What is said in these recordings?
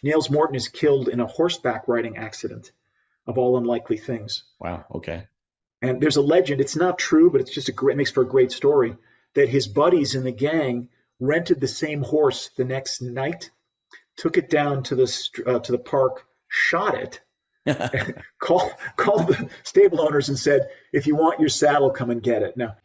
Niels Morton is killed in a horseback riding accident, of all unlikely things. Wow. Okay. And there's a legend, it's not true, but it's just it makes for a great story, that his buddies in the gang rented the same horse the next night, took it down to the park, shot it, called the stable owners and said, if you want your saddle, come and get it. Now,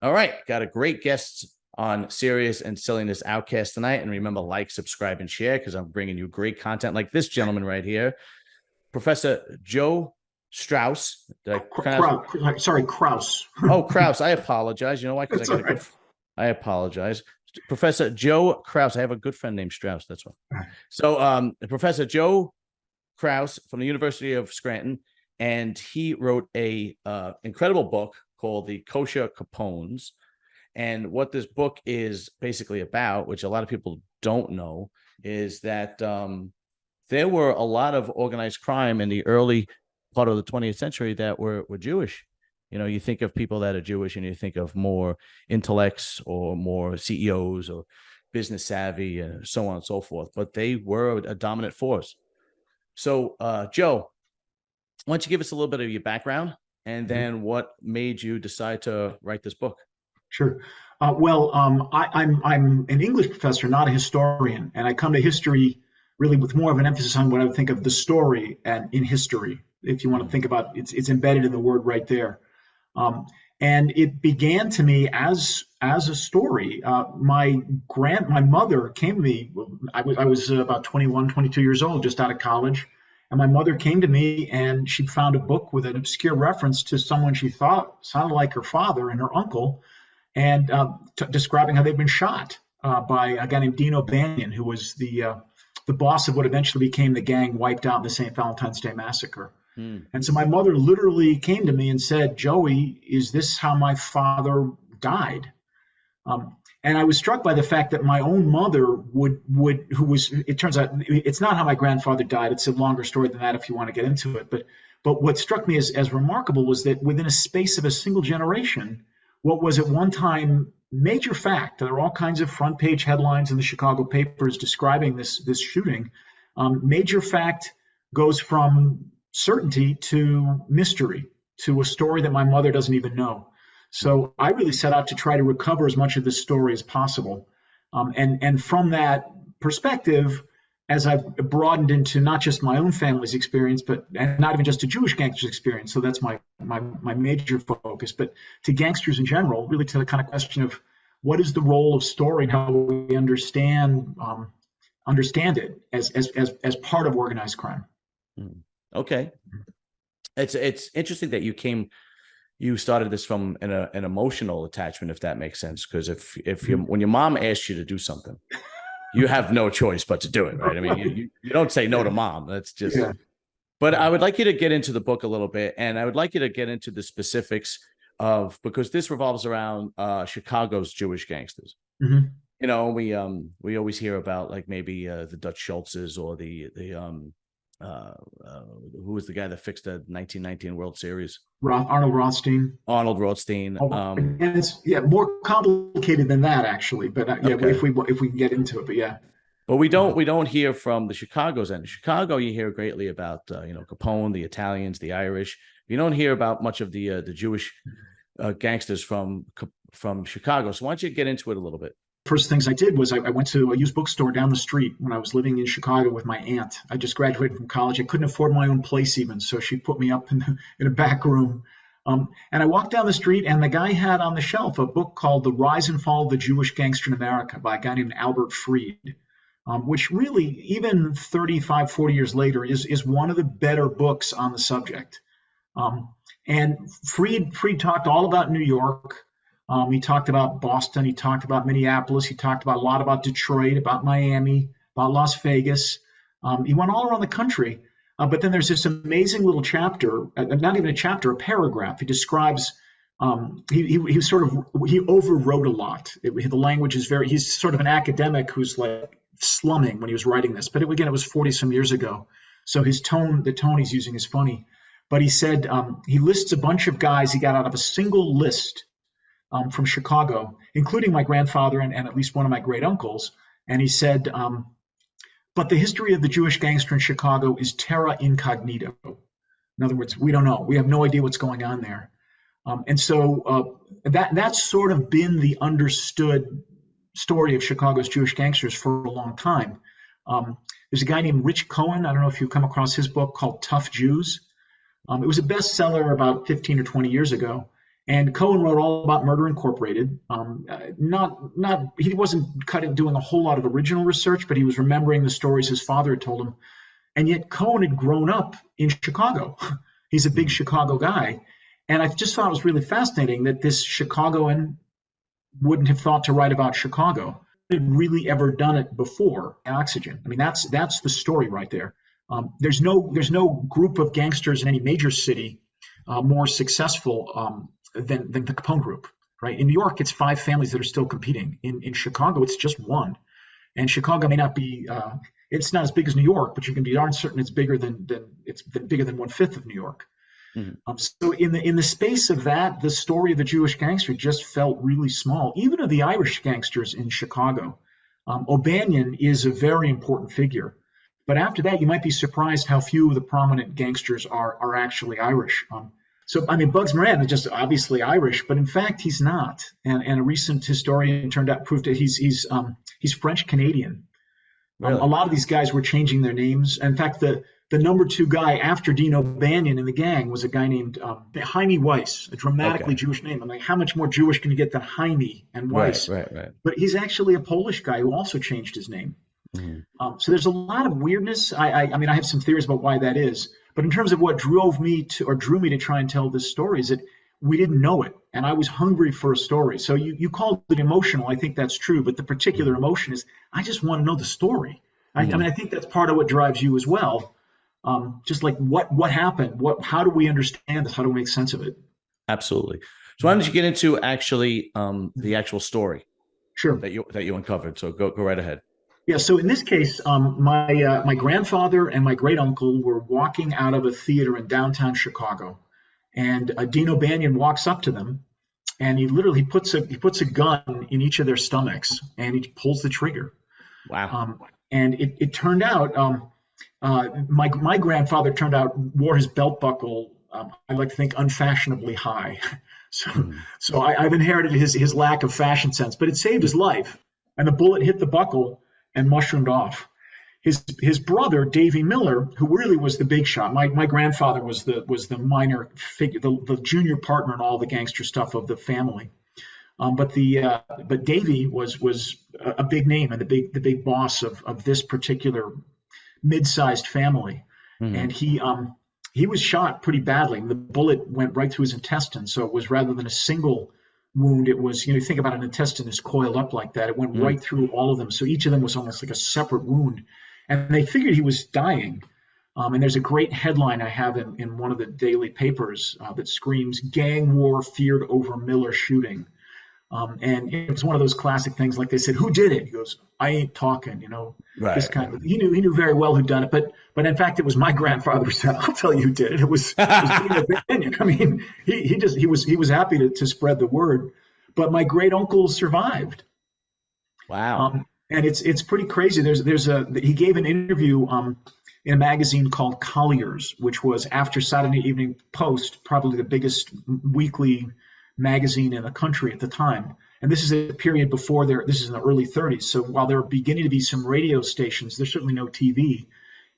All right. Got a great guest on Serious and Silliness Outcast tonight. And remember, like, subscribe, and share, because I'm bringing you great content like this gentleman right here, Professor Joe Strauss. Sorry, Kraus. Oh, Kraus. I apologize. You know why? Because I apologize. Professor Joe Kraus. I have a good friend named Strauss. That's why. So Professor Joe Kraus from the University of Scranton, and he wrote a incredible book called the Kosher Capones. And what this book is basically about, which a lot of people don't know, is that there were a lot of organized crime in the early part of the 20th century that were Jewish. You know, you think of people that are Jewish and you think of more intellects or more CEOs or business savvy and so on and so forth, but they were a dominant force. So, Joe, why don't you give us a little bit of your background and then what made you decide to write this book? Sure. I'm an English professor, not a historian, and I come to history really with more of an emphasis on what I would think of the story and in history. If you want to think about it, it's embedded in the word right there. And it began to me as a story. My mother came to me. I was about 21, 22 years old, just out of college. And my mother came to me and she found a book with an obscure reference to someone she thought sounded like her father and her uncle, and describing how they'd been shot by a guy named Dean O'Banion, who was the boss of what eventually became the gang wiped out in the St. Valentine's Day Massacre. And so my mother literally came to me and said, Joey, is this how my father died? And I was struck by the fact that my own mother it turns out it's not how my grandfather died. It's a longer story than that if you want to get into it. But what struck me as remarkable was that within a space of a single generation, what was at one time major fact, there are all kinds of front page headlines in the Chicago papers describing this shooting, major fact goes from certainty to mystery, to a story that my mother doesn't even know. So I really set out to try to recover as much of this story as possible. And from that perspective, as I've broadened into not just my own family's experience, and not even just a Jewish gangster's experience, so that's my major focus, but to gangsters in general, really to the kind of question of what is the role of story and how we understand it as part of organized crime. Okay. It's interesting that you started this from an emotional attachment, if that makes sense. Because when your mom asks you to do something, you have no choice but to do it, right? I mean, you don't say no to mom. That's just. Yeah. But I would like you to get into the book a little bit, and I would like you to get into the specifics because this revolves around Chicago's Jewish gangsters. Mm-hmm. You know, we always hear about like maybe the Dutch Schultzes or who was the guy that fixed the 1919 World Series? Arnold Rothstein. Arnold Rothstein. And it's more complicated than that, actually. But okay. if we can get into it, but yeah. But we don't hear from the Chicago's end. In Chicago, you hear greatly about Capone, the Italians, the Irish. You don't hear about much of the Jewish gangsters from Chicago. So why don't you get into it a little bit? First things I did was I went to a used bookstore down the street when I was living in Chicago with my aunt. I just graduated from college. I couldn't afford my own place even, so she put me up in a back room. And I walked down the street, and the guy had on the shelf a book called The Rise and Fall of the Jewish Gangster in America by a guy named Albert Fried, which really, even 35, 40 years later, is one of the better books on the subject. And Fried talked all about New York. He talked about Boston. He talked about Minneapolis. He talked about a lot about Detroit, about Miami, about Las Vegas. He went all around the country. But then there's this amazing little chapter, not even a chapter, a paragraph. He describes, he overwrote a lot. The language is he's sort of an academic who's like slumming when he was writing this. But again, it was 40 some years ago. So the tone he's using is funny. But he said he lists a bunch of guys he got out of a single list from Chicago, including my grandfather and at least one of my great uncles. And he said, but the history of the Jewish gangster in Chicago is terra incognito. In other words, we don't know. We have no idea what's going on there. And so that's sort of been the understood story of Chicago's Jewish gangsters for a long time. There's a guy named Rich Cohen. I don't know if you've come across his book called Tough Jews. It was a bestseller about 15 or 20 years ago. And Cohen wrote all about Murder Incorporated. He wasn't doing a whole lot of original research, but he was remembering the stories his father had told him. And yet Cohen had grown up in Chicago. He's a big Chicago guy. And I just thought it was really fascinating that this Chicagoan wouldn't have thought to write about Chicago. Had really ever done it before. Oxygen. I mean, that's the story right there. There's no group of gangsters in any major city more successful than the Capone group, right? In New York, it's 5 families that are still competing. In Chicago, it's just one. And Chicago may not be, it's not as big as New York, but you can be darn certain it's bigger than 1/5 of New York. Mm-hmm. So in the space of that, the story of the Jewish gangster just felt really small, even of the Irish gangsters in Chicago. O'Banion is a very important figure. But after that, you might be surprised how few of the prominent gangsters are actually Irish. So, I mean, Bugs Moran is just obviously Irish, but in fact, he's not. And a recent historian proved that he's French Canadian. Really? A lot of these guys were changing their names. In fact, the number 2 guy after Dean O'Banion in the gang was a guy named Jaime Weiss, a dramatically Jewish name. I'm like, how much more Jewish can you get than Jaime and Weiss? Right. But he's actually a Polish guy who also changed his name. Mm-hmm. So there's a lot of weirdness. I mean, I have some theories about why that is. But in terms of what drew me to try and tell this story is that we didn't know it, and I was hungry for a story. So you called it emotional. I think that's true, but the particular emotion is I just want to know the story. Mm-hmm. I mean, I think that's part of what drives you as well. Just like what happened? How do we understand this? How do we make sense of it? Absolutely. So why don't you get into actually the actual story? Sure. That you uncovered. So go right ahead. Yeah, so in this case, my grandfather and my great uncle were walking out of a theater in downtown Chicago, and Dean O'Banion walks up to them, and he literally puts a gun in each of their stomachs, and he pulls the trigger. Wow! And it turned out my grandfather wore his belt buckle. I like to think unfashionably high, so I've inherited his lack of fashion sense, but it saved his life, and the bullet hit the buckle and mushroomed off. His brother, Davy Miller, who really was the big shot. My grandfather was the minor figure, the junior partner in all the gangster stuff of the family. But Davy was a big name and the big boss of this particular mid-sized family. Mm-hmm. And he was shot pretty badly. The bullet went right through his intestines. So it was, rather than a single wound, it was, you think about an intestine is coiled up like that. It went right through all of them. So each of them was almost like a separate wound. And they figured he was dying. And there's a great headline I have in one of the daily papers that screams, "Gang war feared over Miller shooting." And it was one of those classic things, like they said, "Who did it?" He goes, "I ain't talking," Right. This kind of, he knew very well who'd done it. But in fact, it was my grandfather who said, "I'll tell you who did it." It was Dean O'Banion. I mean, he was happy to spread the word. But my great uncle survived. Wow. And it's pretty crazy. He gave an interview in a magazine called Collier's, which was, after Saturday Evening Post, probably the biggest weekly magazine in the country at the time. And this is a period before this is in the early 30s. So while there are beginning to be some radio stations, there's certainly no TV.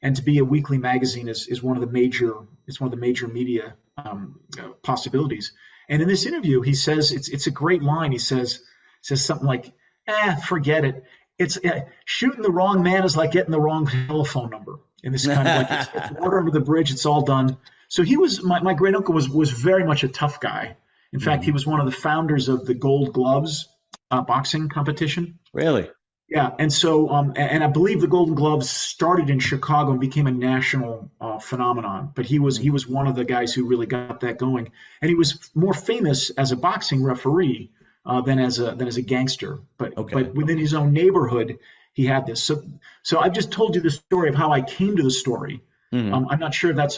And to be a weekly magazine is one of the major media possibilities. And in this interview, he says, it's a great line. He says something like, forget it. It's shooting the wrong man is like getting the wrong telephone number. And this kind of like, it's water under the bridge. It's all done. So he was, my great uncle was very much a tough guy. In fact, he was one of the founders of the Gold Gloves boxing competition. Really? Yeah. And so, and I believe the Golden Gloves started in Chicago and became a national phenomenon. But he was one of the guys who really got that going. And he was more famous as a boxing referee than as a gangster. But within his own neighborhood, he had this. So I've just told you the story of how I came to the story. Mhm. I'm not sure that's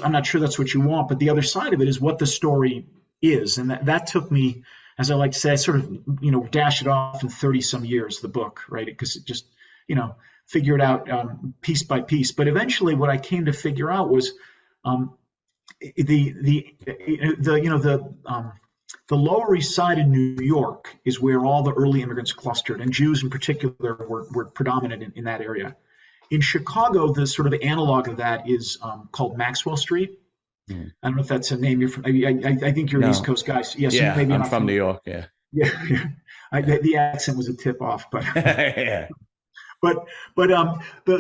what you want, but the other side of it is what the story is, and that took me, as I like to say, I sort of dash it off in 30 some years, the book, right? Because it just figure it out piece by piece. But eventually, what I came to figure out was um, the Lower East Side in New York is where all the early immigrants clustered, and Jews in particular were predominant in that area. In Chicago, the sort of analog of that is called Maxwell Street. Mhm. I don't know if that's a name you're from. I think you're an East No. Coast guy. So, yeah, so Yeah, maybe you're I'm not from New familiar. York. Yeah. Yeah, yeah. Yeah. The accent was a tip off, but Yeah. but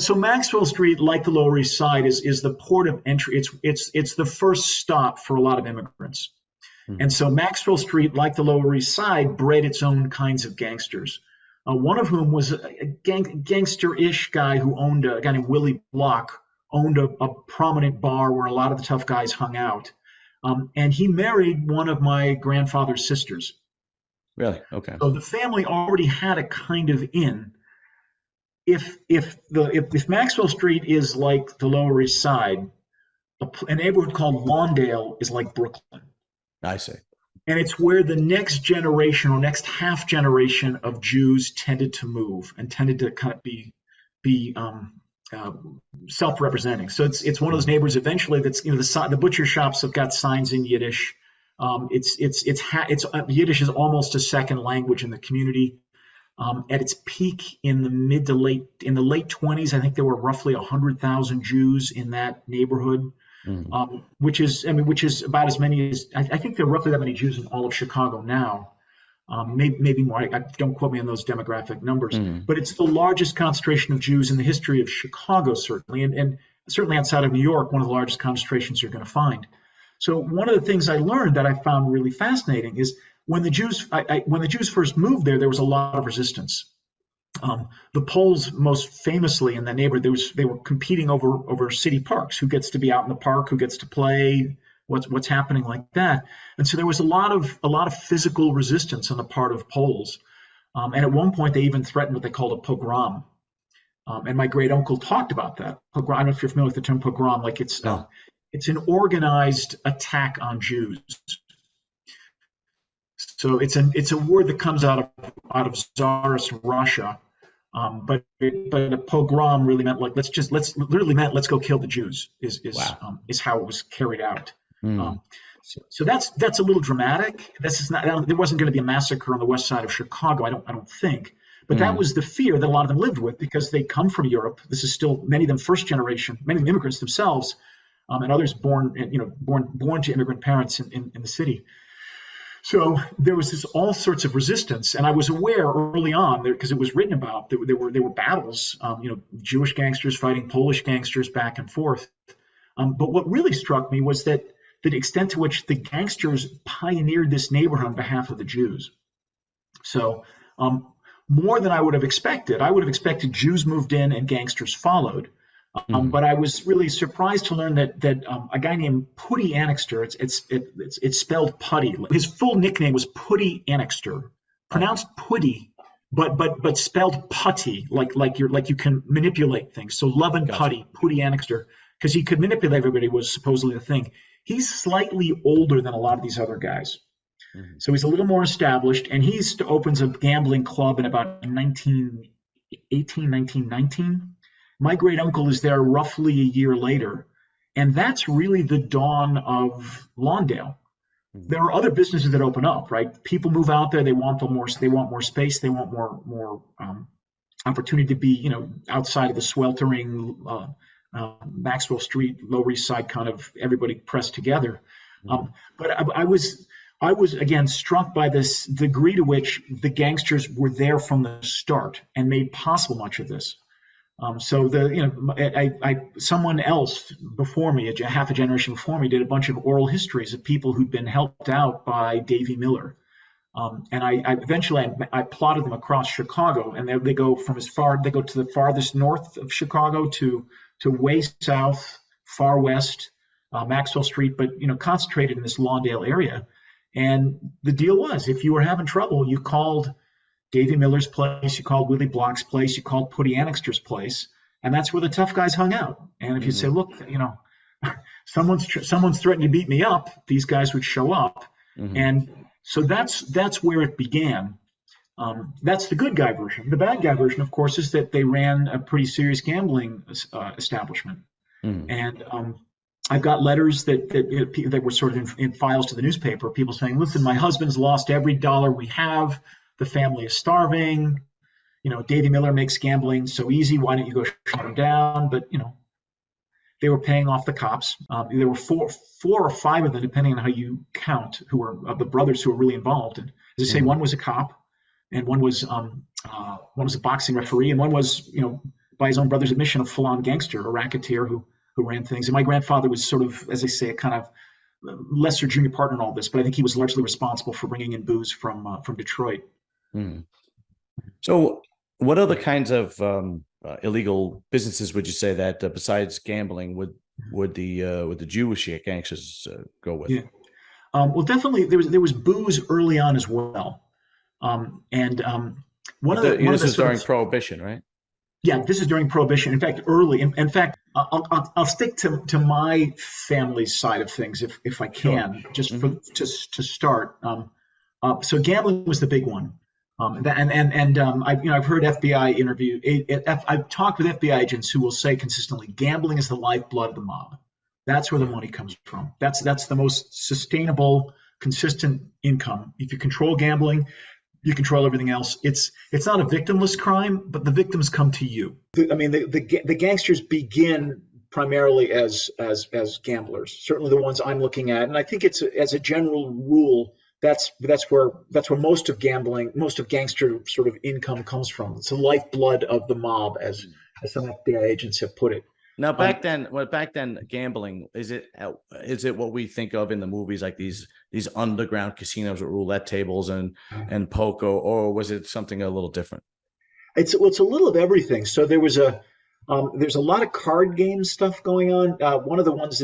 so Maxwell Street, like the Lower East Side, is the port of entry. It's the first stop for a lot of immigrants. And Mhm. so Maxwell Street, like the Lower East Side, bred its own kinds of gangsters. One of whom was a gangster-ish guy who owned a guy named Willie Block, owned a prominent bar where a lot of the tough guys hung out. And he married one of my grandfather's sisters. Really? Okay. So the family already had a kind of in. If Maxwell Street is like the Lower East Side, a neighborhood called Lawndale is like Brooklyn. I see. And it's where the next generation or next half generation of Jews tended to move and tended to kind of be uh, self-representing. So it's one of those Mhm. neighborhoods eventually that's the butcher shops have got signs in Yiddish. Yiddish is almost a second language in the community. At its peak in the late 20s, I think there were roughly 100,000 Jews in that neighborhood. Mhm. Which is about as many as I think there are roughly that many Jews in all of Chicago now. Maybe more. Don't quote me on those demographic numbers, Mhm. but it's the largest concentration of Jews in the history of Chicago, certainly, and certainly outside of New York, one of the largest concentrations you're going to find. So one of the things I learned that I found really fascinating is when the Jews first moved there, there was a lot of resistance. The Poles, most famously in that neighborhood, they were competing over city parks. Who gets to be out in the park? Who gets to play? What's happening like that? And so there was a lot of physical resistance on the part of Poles. And at one point, they even threatened what they called a pogrom. And my great uncle talked about that. Pogrom, I don't know if you're familiar with the term pogrom. Like No. it's an organized attack on Jews. So it's a word that comes out of Tsarist Russia. But a pogrom really meant like let's go kill the Jews Wow. is how it was carried out. Mhm. Um, so that's a little dramatic. This is not there wasn't going to be a massacre on the west side of Chicago. I don't think. But that Mhm. was the fear that a lot of them lived with because they come from Europe. This is still many of them first generation, many of them immigrants themselves, and others born to immigrant parents in the city. So there was all sorts of resistance, and I was aware early on because it was written about. There were battles, Jewish gangsters fighting Polish gangsters back and forth. But what really struck me was that the extent to which the gangsters pioneered this neighborhood on behalf of the Jews. So more than I would have expected. I would have expected Jews moved in and gangsters followed. Mhm. But I was really surprised to learn that a guy named Putty Annixter, it's spelled Putty. His full nickname was Putty Annixter, Okay. pronounced Putty, but spelled Putty, like you can manipulate things. So Love and Gotcha. Putty Annixter, because he could manipulate everybody was supposedly the thing. He's slightly older than a lot of these other guys. Mhm. So he's a little more established, and he opens a gambling club in about 1918, 1919. My great uncle is there roughly a year later, and that's really the dawn of Lawndale. Mhm. There are other businesses that open up, right? People move out there; they want more space, they want more opportunity to be, outside of the sweltering Maxwell Street, Lower East Side kind of everybody pressed together. Mhm. Um, but I was again struck by this degree to which the gangsters were there from the start and made possible much of this. So someone else before me, half a generation before me, did a bunch of oral histories of people who'd been helped out by Davy Miller. And I eventually I plotted them across Chicago, and they go they go to the farthest north of Chicago to way south, far west, Maxwell Street, but concentrated in this Lawndale area. And the deal was, if you were having trouble, you called Davy Miller's place, you called Willie Block's place, you called Putty Annixter's place, and that's where the tough guys hung out. And if you say, Mhm. look, someone's threatening to beat me up, these guys would show up, and so that's where it began. That's the good guy version. The bad guy version, of course, is that they ran a pretty serious gambling establishment, and I've got letters that were sort of in files to the newspaper. People saying, "Listen, my husband's lost every dollar we have. The family is starving. Davy Miller makes gambling so easy. Why don't you go shut him down?" But they were paying off the cops. There were four or five of them, depending on how you count, who were the brothers who were really involved. And as I say, one was a cop, and one was a boxing referee, and one was, by his own brother's admission, a full-on gangster, a racketeer who ran things. And my grandfather was sort of, as I say, a kind of lesser junior partner in all this, but I think he was largely responsible for bringing in booze from Detroit. So, what other kinds of illegal businesses would you say that besides gambling would the Jewish gangsters go with? Yeah. Well, definitely there was booze early on as well, this is during Prohibition, right? Yeah, this is during Prohibition. In fact, early. In fact, I'll stick to my family's side of things if I can, just to start. So gambling was the big one. I've heard FBI interview. I've talked with FBI agents who will say consistently, gambling is the lifeblood of the mob. That's where the money comes from. That's the most sustainable, consistent income. If you control gambling, you control everything else. It's not a victimless crime, but the victims come to you. The gangsters begin primarily as gamblers. Certainly the ones I'm looking at, and I think it's as a general rule. That's where most of gangster sort of income comes from. It's the lifeblood of the mob, as some FBI agents have put it. Now, back then, gambling is it what we think of in the movies, like these underground casinos with roulette tables and poker, or was it something a little different? It's a little of everything. So there's a lot of card game stuff going on. One of the ones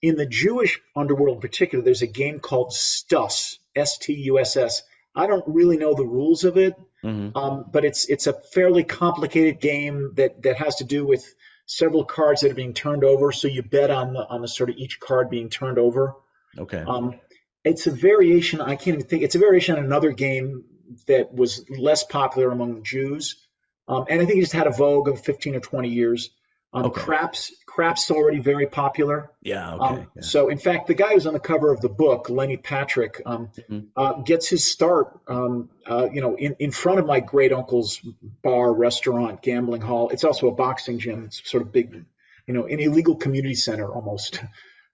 in the Jewish underworld in particular, there's a game called Stuss, Stuss. I don't really know the rules of it, but it's a fairly complicated game that has to do with several cards that are being turned over. So you bet on the sort of each card being turned over. Okay. It's a variation. I can't even think. It's a variation on another game that was less popular among the Jews, and I think it just had a vogue of 15 or 20 years. Craps already very popular. Yeah. Okay. So in fact, the guy who's on the cover of the book, Lenny Patrick, gets his start, in front of my great uncle's bar, restaurant, gambling hall. It's also a boxing gym. It's sort of big, an illegal community center almost.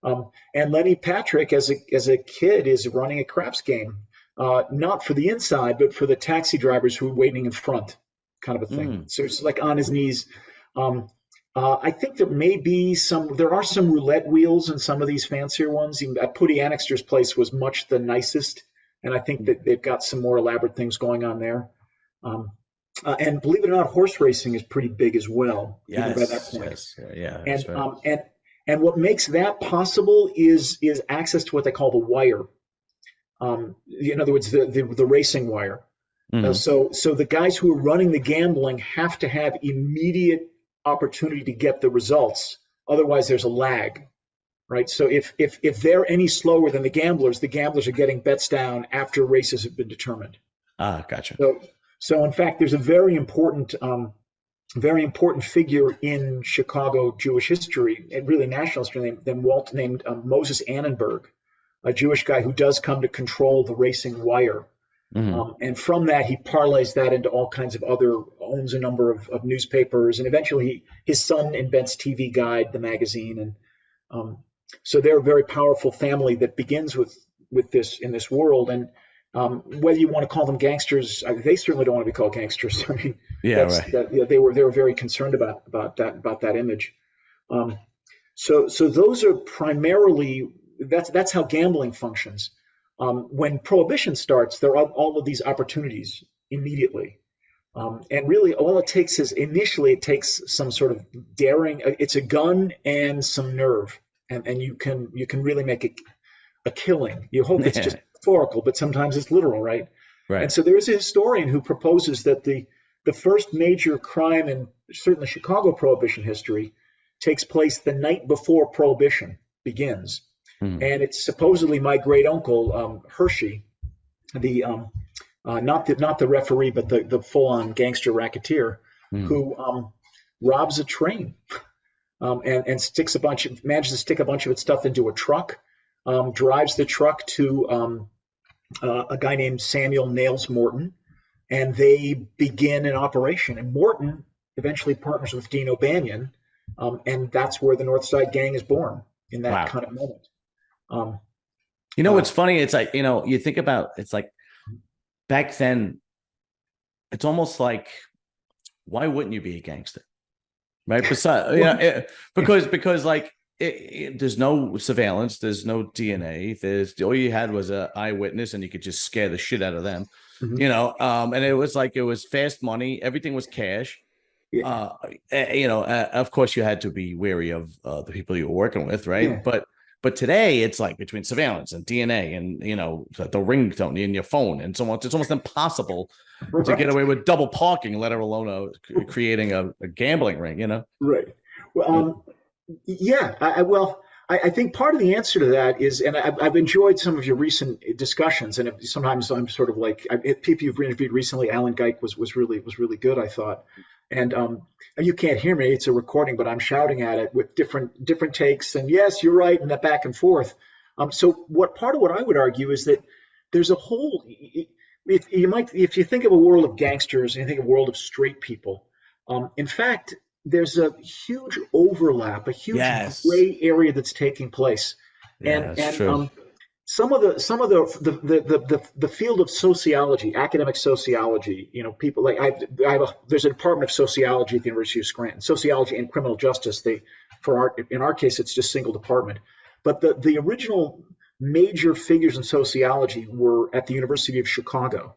And Lenny Patrick, as a kid, is running a craps game, not for the inside, but for the taxi drivers who are waiting in front, kind of a thing. So it's like on his knees. I think there are some roulette wheels in some of these fancier ones. Putty Annixter's place was much the nicest, and I think that they've got some more elaborate things going on there. And believe it or not, horse racing is pretty big as well. Yes, by that point. yes, yeah. And and what makes that possible is access to what they call the wire. In other words, the racing wire. So the guys who are running the gambling have to have immediate opportunity to get the results. Otherwise, there's a lag, right? So if they're any slower than the gamblers are getting bets down after races have been determined. Gotcha. So in fact, there's a very important figure in Chicago Jewish history, and really national history, named Moses Annenberg, a Jewish guy who does come to control the racing wire. And from that, he parlays that into all kinds of owns a number of newspapers, and eventually his son invents TV Guide, the magazine. And so they're a very powerful family that begins with this in this world. And whether you want to call them gangsters, they certainly don't want to be called gangsters. I mean, they were very concerned about that image. So those are primarily, that's how gambling functions. When Prohibition starts, there are all of these opportunities immediately. And really all it takes is initially some sort of daring. It's a gun and some nerve, and you can really make a killing. You hope it's just metaphorical, but sometimes it's literal, right? Right. And so there is a historian who proposes that the first major crime in certainly Chicago Prohibition history takes place the night before Prohibition. begins. Mm. And it's supposedly my great uncle, Hershey, the not the referee, but the full on gangster racketeer, Mm. who robs a train, and manages to stick a bunch of its stuff into a truck, drives the truck to a guy named Samuel Nails Morton, and they begin an operation. And Morton eventually partners with Dean O'Banion, and that's where the North Side Gang is born, in that Wow. kind of moment. What's funny? It's like, you think about, it's like back then, it's almost like, why wouldn't you be a gangster? Right. Besides, because like there's no surveillance, there's no DNA, all you had was an eyewitness, and you could just scare the shit out of them, Mm-hmm. and it was fast money, everything was cash. Yeah. Of course, you had to be wary of the people you were working with, right? Yeah. But today, it's like between surveillance and DNA and the ringtone in your phone and so on, it's almost impossible to get Right. away with double parking, let alone creating a gambling ring. Right. Well, yeah. I think part of the answer to that is, and I've enjoyed some of your recent discussions, and sometimes I'm sort of like people you've interviewed recently. Alan Geik was really good, I thought, and you can't hear me; it's a recording, but I'm shouting at it with different takes, and yes, you're right, and that back and forth. So part of what I would argue is that there's a whole. If you think of a world of gangsters and you think of a world of straight people, in fact, there's a huge overlap, a huge Yes. gray area that's taking place, Yeah, and that's and true. some of the field of sociology, academic sociology, people like there's a department of sociology at the University of Scranton, sociology and criminal justice. In our case, it's just single department, but the original major figures in sociology were at the University of Chicago,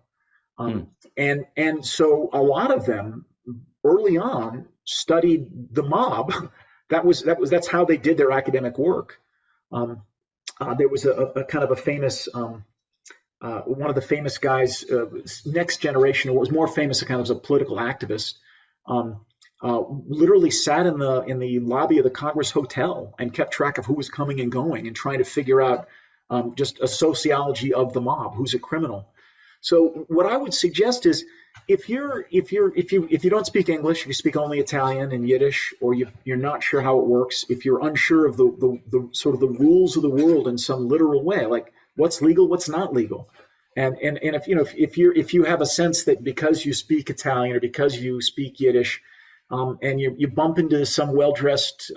Hmm. and so a lot of them early on studied the mob. That's how they did their academic work. There was a kind of a famous one of the famous guys, next generation, who was more famous kind of as a political activist. Literally sat in the lobby of the Congress Hotel and kept track of who was coming and going and trying to figure out just a sociology of the mob, who's a criminal. So what I would suggest is if you don't speak English, if you speak only Italian and Yiddish, or you're not sure how it works, if you're unsure of the sort of the rules of the world in some literal way, like what's legal, what's not legal, and if you have a sense that because you speak Italian or because you speak Yiddish, and you bump into some well-dressed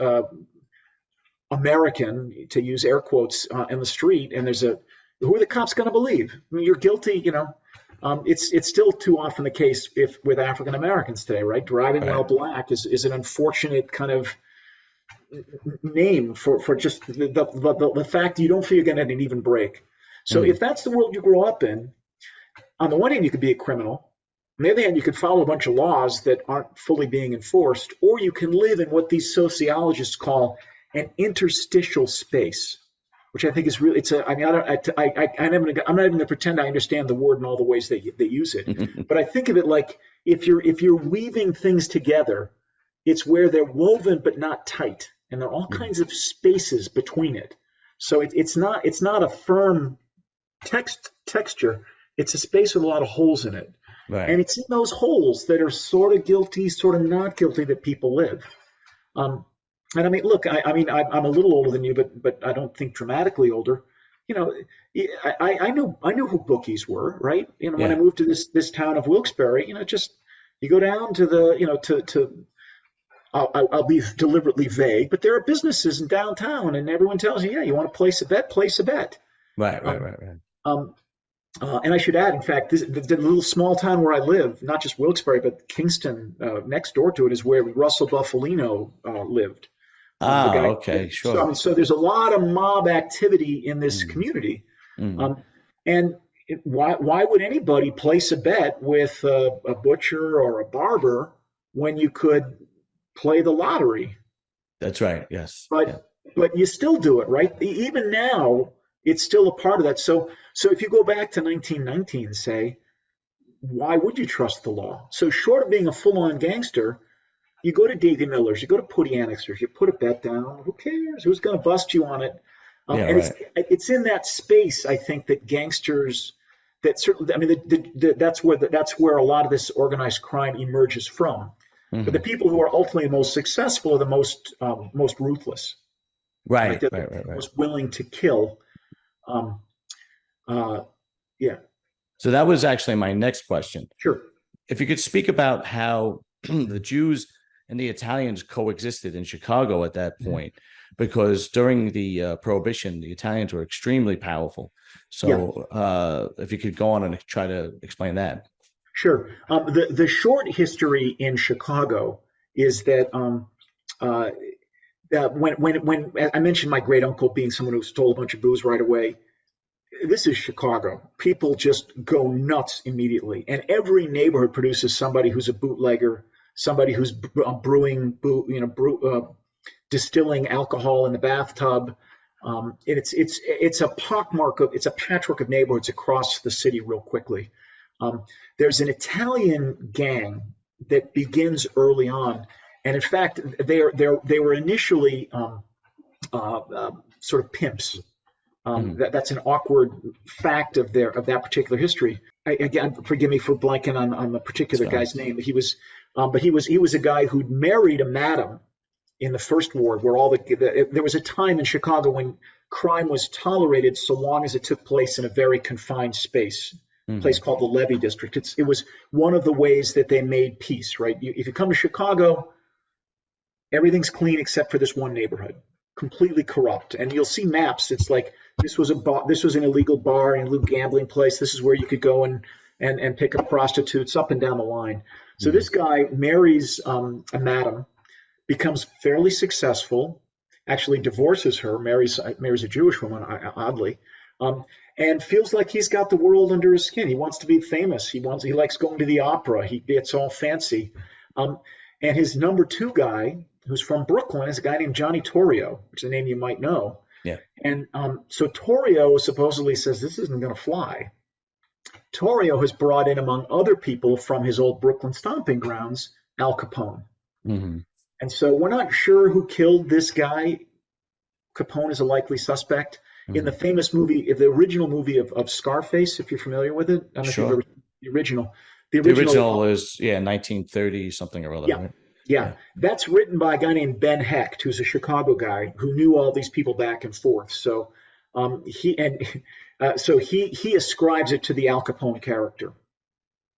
American, to use air quotes, in the street, and who are the cops going to believe? I mean, you're guilty, it's still too often the case with African Americans today, right? Driving while Right. black is an unfortunate kind of name for just the fact that you don't feel you're going to get an even break. So Hmm. if that's the world you grow up in, on the one hand, you could be a criminal. On the other hand, you could follow a bunch of laws that aren't fully being enforced, or you can live in what these sociologists call an interstitial space, which I think is really, I mean, I'm not even going to pretend I understand the word in all the ways they use it, but I think of it like if you're weaving things together, it's where they're woven but not tight, and there are all kinds of spaces between it. So it's not a firm texture. It's a space with a lot of holes in it. And Right. it's in those holes that are sort of guilty, sort of not guilty, that people live. Um, and I mean, look, I'm a little older than you, but I don't think dramatically older. You know, I knew who bookies were, right? When I Yeah. moved to this town of Wilkes-Barre, just you go down to the, to I'll be deliberately vague, but there are businesses in downtown, and everyone tells you, yeah, you want to place a bet. Right. Right. Um, Right. Right. um, and I should add, in fact, the little small town where I live, not just Wilkes-Barre, but Kingston, next door to it, is where Russell Buffalino lived. The Ah. guy. Okay. So, I Sure. mean, so there's a lot of mob activity in this Mm. community. Mm. And why would anybody place a bet with a butcher or a barber when you could play the lottery? That's right. Yes. Yeah. But you still do it, right? Even now, it's still a part of that. So if you go back to 1919, say, why would you trust the law? So short of being a full-on gangster, You go to Davy Miller's, you go to Putty Annixer's, you put a bet down. Who cares? Who's going to bust you on it? Yeah, And right. it's in that space, I think, that gangsters, that certainly, I mean, that's where a lot of this organized crime emerges from. But the Hmm. people who are ultimately most successful are the most ruthless, right? Right, They're the right, right, right. most willing to kill. Um, uh, yeah, So that was actually my next question. sure. If you could speak about how the Jews and the Italians coexisted in Chicago at that Mhm. point, because during the Prohibition, the Italians were extremely powerful. Yeah, So if you could go on and try to explain that. sure. The short history in Chicago is that uh, when I mentioned my great uncle being someone who stole a bunch of booze right away, this is Chicago. People just go nuts immediately, and every neighborhood produces somebody who's a bootlegger, somebody who's brewing, distilling alcohol in the bathtub. And it's a pockmark of it's a patchwork of neighborhoods across the city real quickly. There's an Italian gang that begins early on, and in fact, they were initially sort of pimps. Mhm. That's an awkward fact of that particular history. Again, forgive me for blanking on the It's particular fine. guy's name. But he was a guy who'd married a madam in the first ward, where there was a time in Chicago when crime was tolerated so long as it took place in a very confined space, a place Hmm. called the Levee District. It was one of the ways that they made peace. Right, if you come to Chicago, everything's clean except for this one neighborhood, completely corrupt. And you'll see maps. It's like this was an illegal bar, an illegal gambling place. This is where you could go and pick up prostitutes up and down the line. So Hmm. this guy marries a madam, becomes fairly successful, actually divorces her, marries a Jewish woman, oddly, um, and feels like he's got the world under his skin. He wants to be famous. He likes going to the opera. He gets all fancy. Um, and his number two guy, who's from Brooklyn, is a guy named Johnny Torrio, which is a name you might know. Yeah. And so Torrio supposedly says this isn't going to fly. Torrio has brought in, among other people from his old Brooklyn stomping grounds, Al Capone. Hmm. And so we're not sure who killed this guy. Capone is a likely suspect. In the Hmm. famous movie, the original movie of Scarface, if you're familiar with it, I don't know if you've ever Sure. seen the original. The The original, original is, yeah, 1930 something or other, yeah, right? yeah, Yeah. that's written by a guy named Ben Hecht, who's a Chicago guy who knew all these people back and forth. So he and so he ascribes it to the Al Capone character.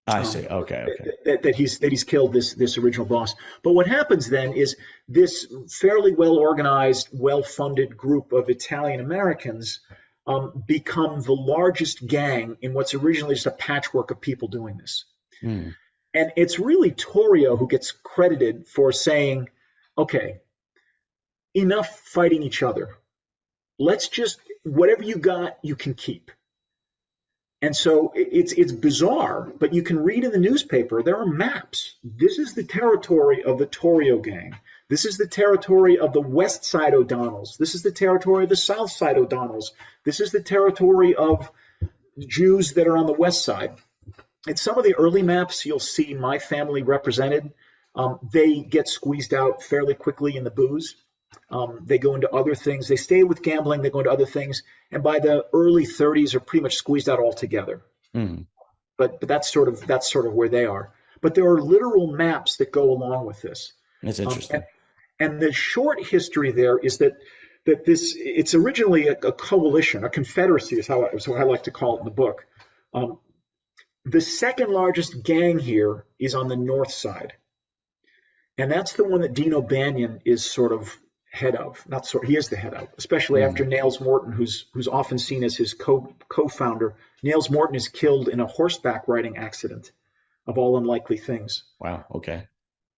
I um, see. Okay. Okay. that he's killed this original boss. But what happens then is this fairly well organized, well funded group of Italian Americans become the largest gang in what's originally just a patchwork of people doing this. Mm. And it's really Torrio who gets credited for saying, "Okay, enough fighting each other. Let's just whatever you got, you can keep." And so it's bizarre, but you can read in the newspaper, there are maps. This is the territory of the Torrio gang. This is the territory of the West Side O'Donnells. This is the territory of the South Side O'Donnells. This is the territory of Jews that are on the West Side. In some of the early maps, you'll see my family represented. They get squeezed out fairly quickly in the booze. They go into other things. They stay with gambling. They go into other things, and by the early 30s, are pretty much squeezed out altogether. Mm. But that's sort of where they are. But there are literal maps that go along with this. That's Um, and, interesting. and the short history there is that it's originally a coalition, a confederacy is how I like to call it in the book. Um, the second largest gang here is on the north side, and that's the one that Dino Banyan is sort of head of. Not sort, he is the head of, especially after Mm. Nails Morton, who's often seen as his co-founder. Nails Morton is killed in a horseback riding accident, of all unlikely things. Wow. Okay.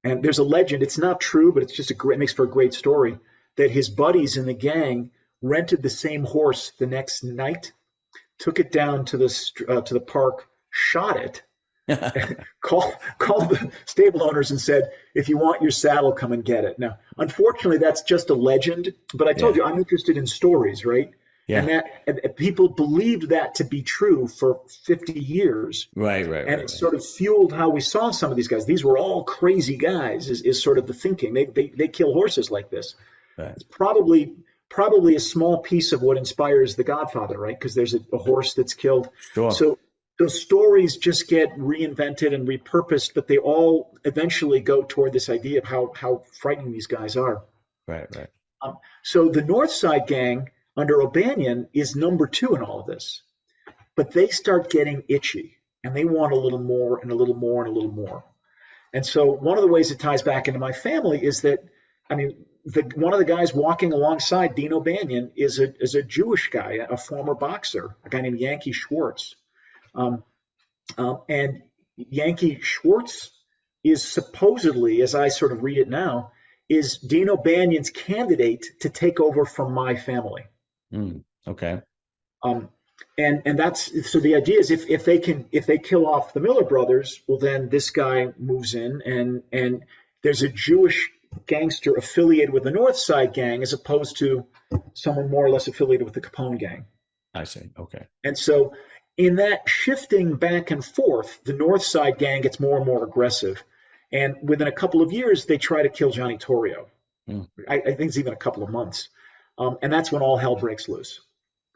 And there's a legend. It's not true, but it makes for a great story, that his buddies in the gang rented the same horse the next night, took it down to the park, shot it, called the stable owners and said, "If you want your saddle, come and get it." Now, unfortunately, that's just a legend. But I told Yeah. you I'm interested in stories, right? And Yeah. that people believed that to be true for 50 years. Right. And it sort of fueled how we saw some of these guys. These were all crazy guys, is sort of the thinking. They kill horses like this. Right. It's probably a small piece of what inspires The Godfather, right? Because there's a horse that's killed. Sure. So those stories just get reinvented and repurposed, but they all eventually go toward this idea of how frightening these guys are. Right. Right. So the North Side Gang under O'Banion is number two in all of this, but they start getting itchy and they want a little more and a little more and a little more. And so one of the ways it ties back into my family is that, I mean, one of the guys walking alongside Dean O'Banion is a Jewish guy, a former boxer, a guy named Yankee Schwartz. And Yankee Schwartz is supposedly, as I sort of read it now, is Dean O'Banion's candidate to take over from my family. Okay. And that's so the idea is if they kill off the Miller brothers, well then this guy moves in and there's a Jewish gangster affiliated with the North Side Gang as opposed to someone more or less affiliated with the Capone gang. I see. Okay. And so in that shifting back and forth, the North Side Gang gets more and more aggressive. And within a couple of years, they try to kill Johnny Torrio. I think it's even a couple of months. And that's when all hell breaks loose.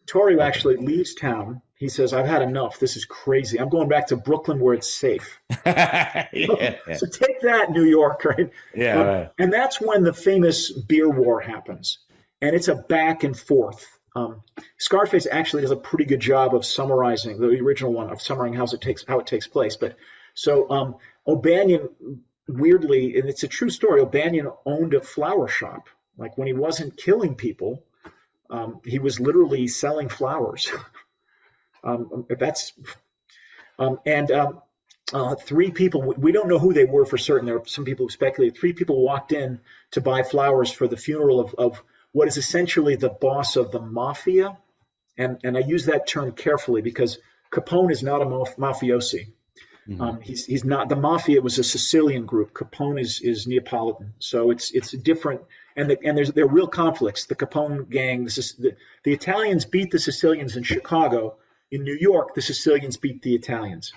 Torrio actually leaves town. He says, I've had enough. This is crazy. I'm going back to Brooklyn where it's safe. So take that, New York, right? Yeah. Right. And that's when the famous beer war happens. And it's a back and forth. Scarface actually does a pretty good job of summarizing the original one, of summarizing how it takes place. But so O'Banion, weirdly, and it's a true story, O'Banion owned a flower shop. Like when he wasn't killing people, he was literally selling flowers. Three people, we don't know who they were for certain. There are some people who speculate. Three people walked in to buy flowers for the funeral of what is essentially the boss of the Mafia. And I use that term carefully because Capone is not a mafiosi. He's not. The Mafia was a Sicilian group. Capone is Neapolitan. So it's different. And there are real conflicts. The Capone gang, the Italians beat the Sicilians in Chicago. In New York, the Sicilians beat the Italians.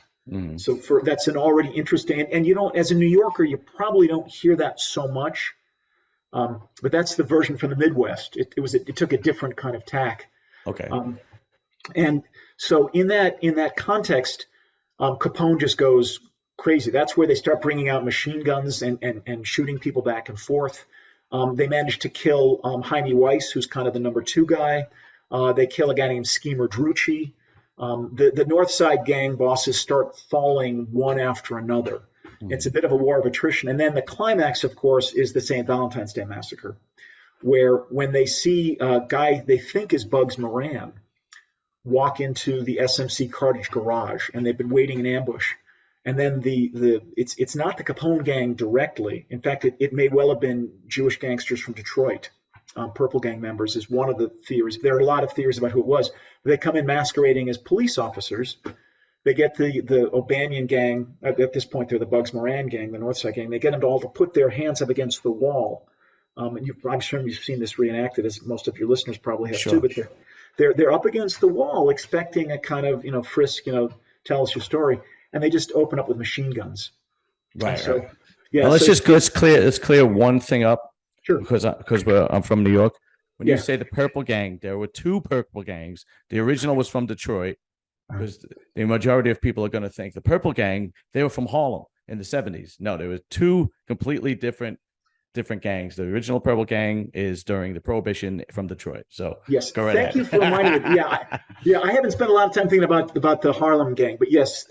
So that's an already interesting. And you don't, as a New Yorker, you probably don't hear that so much. But that's the version from the Midwest. It took a different kind of tack. Okay. And so in that context, Capone just goes crazy. That's where they start bringing out machine guns and shooting people back and forth. They managed to kill Jaime Weiss, who's kind of the number two guy. They kill a guy named Schemer Drucci. The North Side gang bosses start falling one after another. It's a bit of a war of attrition. And then the climax, of course, is the St. Valentine's Day Massacre, where when they see a guy they think is Bugs Moran walk into the SMC Cartage garage, and they've been waiting in ambush. And then it's not the Capone gang directly. In fact, it may well have been Jewish gangsters from Detroit. Purple Gang members is one of the theories. There are a lot of theories about who it was. They come in masquerading as police officers. They get the O'Banion gang. At this point, they're the Bugs Moran gang, the North Side gang. They get them all to put their hands up against the wall. And I'm sure you've seen this reenacted, as most of your listeners probably have too. But they're up against the wall, expecting a kind of frisk, tell us your story, and they just open up with machine guns. Right. So, right. yeah. Now let's clear one thing up. Sure. Because I'm from New York. When you say the Purple Gang, there were two Purple Gangs. The original was from Detroit, because the majority of people are going to think the Purple Gang, they were from Harlem in the 70s. No, there were two completely different gangs. The original Purple Gang is during the Prohibition from Detroit. So yes, thank you for reminding me. Yeah, I haven't spent a lot of time thinking about the Harlem Gang, but yes,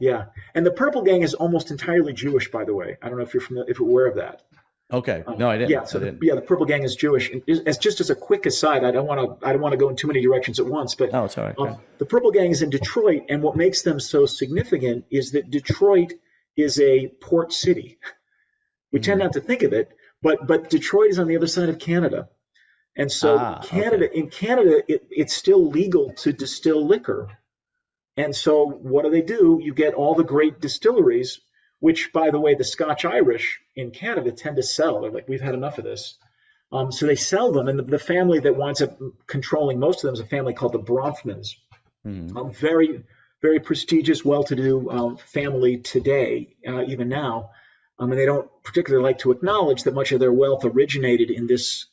yeah. And the Purple Gang is almost entirely Jewish, by the way. I don't know if you're aware of that. Okay. No, I didn't. Yeah, so the Purple Gang is Jewish. And as a quick aside, I don't want to go in too many directions at once, but it's all right. The Purple Gang is in Detroit, and what makes them so significant is that Detroit is a port city. We tend not to think of it, but Detroit is on the other side of Canada, and so in Canada, it's still legal to distill liquor, and so what do? You get all the great distilleries. Which, by the way, the Scotch Irish in Canada tend to sell. They're like, we've had enough of this. So they sell them, and the family that winds up controlling most of them is a family called the Bronfmans. Very, very prestigious, well-to-do family today, even now. And they don't particularly like to acknowledge that much of their wealth originated in this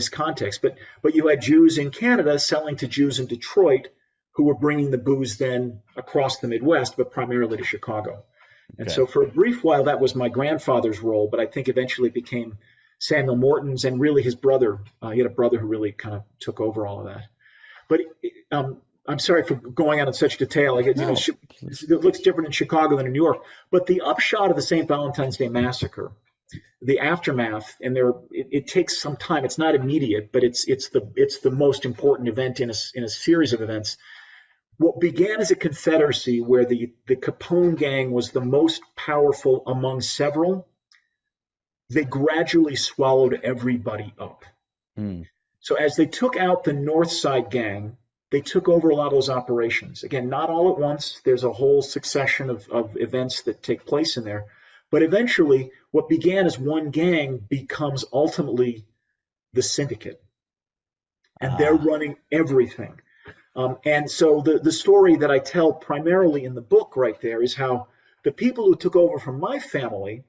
context. But you had Jews in Canada selling to Jews in Detroit who were bringing the booze then across the Midwest, but primarily to Chicago. And so for a brief while, that was my grandfather's role, but I think eventually it became Samuel Morton's and really his brother. He had a brother who really kind of took over all of that. But I'm sorry for going on in such detail. It looks different in Chicago than in New York. But the upshot of the St. Valentine's Day Massacre, the aftermath, and it takes some time. It's not immediate, but it's the most important event in a series of events. What began as a confederacy where the Capone gang was the most powerful among several, they gradually swallowed everybody up. So as they took out the North Side gang, they took over a lot of those operations. Again, not all at once. There's a whole succession of events that take place in there. But eventually, what began as one gang becomes ultimately the syndicate. And they're running everything. And so the story that I tell primarily in the book right there is how the people who took over from my family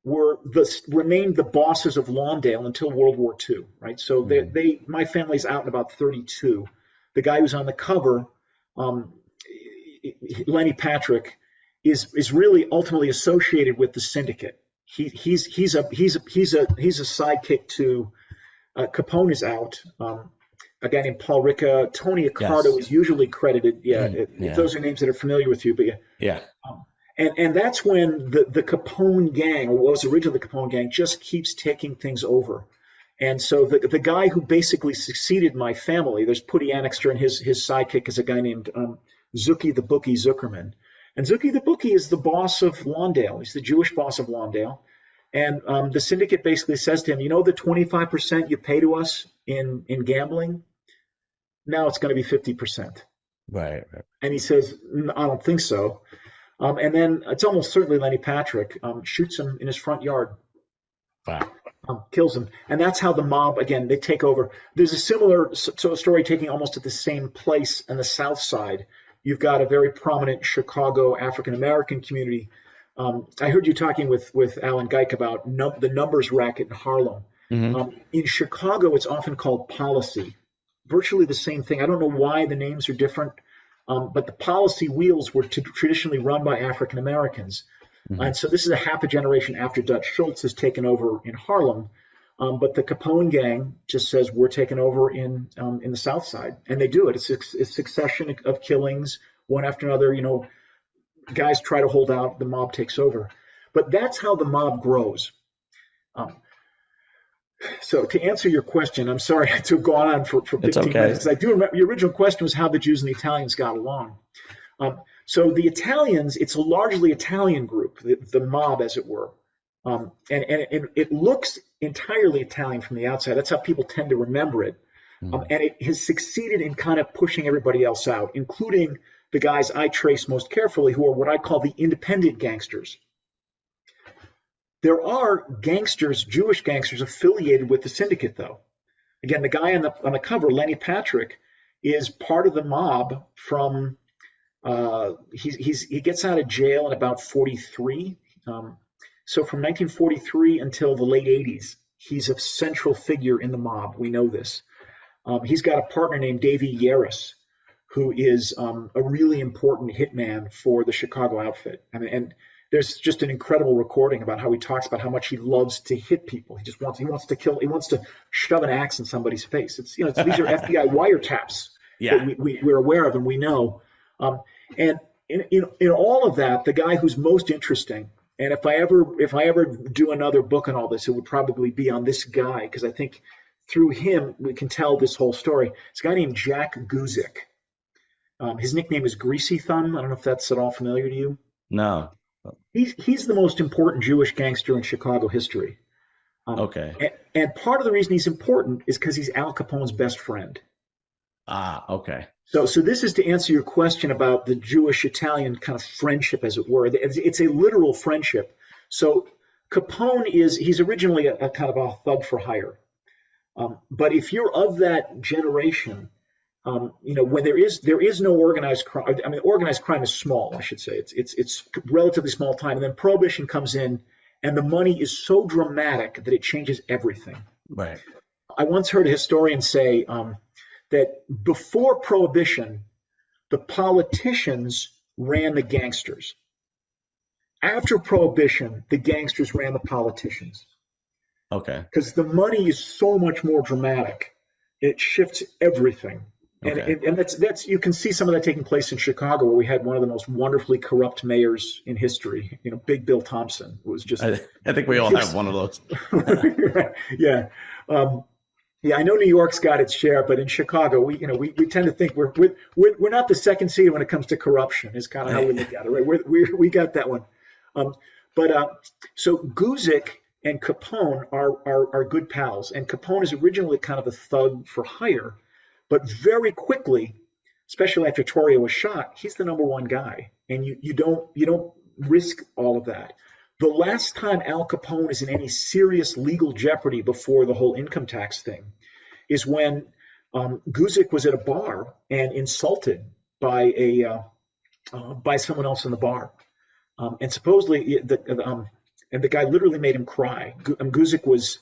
remained the bosses of Lawndale until World War II, right? So my family's out in about 32. The guy who's on the cover, Lenny Patrick, is really ultimately associated with the syndicate. He's a sidekick to Capone is out. A guy named Paul Ricca, Tony Accardo is usually credited. Those are names that are familiar with you, but and that's when the Capone gang, or what was originally the Capone gang, just keeps taking things over. And so the guy who basically succeeded my family, there's Putty Annixter, and his sidekick is a guy named Zuki the Bookie Zuckerman. And Zuki the Bookie is the boss of Lawndale. He's the Jewish boss of Lawndale. And the syndicate basically says to him, the 25% you pay to us in gambling, now it's going to be 50%. Right. And he says, I don't think so. And then it's almost certainly Lenny Patrick shoots him in his front yard. Wow. Kills him. And that's how the mob, again, they take over. There's a similar story taking almost at the same place on the South Side. You've got a very prominent Chicago African-American community. I heard you talking with Alan Geik about the numbers racket in Harlem. In Chicago, it's often called policy. Virtually the same thing. I don't know why the names are different, but the policy wheels were traditionally run by African-Americans. And so this is a half a generation after Dutch Schultz has taken over in Harlem. But the Capone gang just says, we're taking over in the South Side. And they do it. It's a succession of killings, one after another. Guys try to hold out, the mob takes over. But that's how the mob grows. So to answer your question, I'm sorry to have gone on for 15 minutes. I do remember your original question was how the Jews and the Italians got along. So the Italians, it's a largely Italian group, the mob, as it were. And it looks entirely Italian from the outside. That's how people tend to remember it. And it has succeeded in kind of pushing everybody else out, including the guys I trace most carefully, who are what I call the independent gangsters. There are gangsters, Jewish gangsters, affiliated with the syndicate, though. Again, the guy on the cover, Lenny Patrick, is part of the mob from. He gets out of jail in about 43. So from 1943 until the late 80s, he's a central figure in the mob. We know this. He's got a partner named Davey Yaris, who is a really important hitman for the Chicago outfit. And there's just an incredible recording about how he talks about how much he loves to hit people. He wants to kill. He wants to shove an axe in somebody's face. These are FBI wiretaps that we're aware of and we know. And in all of that, the guy who's most interesting, and if I ever do another book on all this, it would probably be on this guy, because I think through him we can tell this whole story. It's a guy named Jack Guzik. His nickname is Greasy Thumb. I don't know if that's at all familiar to you. No. He's the most important Jewish gangster in Chicago history. Okay. And part of the reason he's important is because he's Al Capone's best friend. Okay. So this is to answer your question about the Jewish-Italian kind of friendship, as it were. It's a literal friendship. So Capone he's originally a kind of a thug for hire. But if you're of that generation, when there is no organized crime. I mean, organized crime is small, I should say. It's relatively small time, and then prohibition comes in, and the money is so dramatic that it changes everything. Right. I once heard a historian say that before prohibition, the politicians ran the gangsters. After prohibition, the gangsters ran the politicians. Okay. Because the money is so much more dramatic. It shifts everything. Okay. And that's you can see some of that taking place in Chicago, where we had one of the most wonderfully corrupt mayors in history. Big Bill Thompson was just. I think we all have one of those. Yeah, yeah. I know New York's got its share, but in Chicago, we tend to think we're not the second seed when it comes to corruption. Is kind of how we look at it, right? We got that one. So Guzik and Capone are good pals, and Capone is originally kind of a thug for hire. But very quickly, especially after Torrio was shot, he's the number one guy, and you don't risk all of that. The last time Al Capone is in any serious legal jeopardy before the whole income tax thing is when Guzik was at a bar and insulted by someone else in the bar, and supposedly the guy literally made him cry. Guzik was.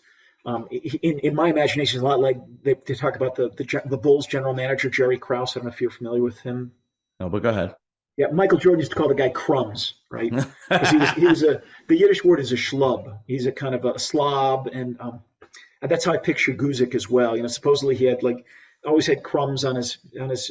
In my imagination, a lot like they talk about the Bulls general manager, Jerry Kraus. I don't know if you're familiar with him. No, but go ahead. Yeah, Michael Jordan used to call the guy Crumbs, right? Because the Yiddish word is a schlub. He's a kind of a slob, and that's how I picture Guzik as well. Supposedly he had always had crumbs on his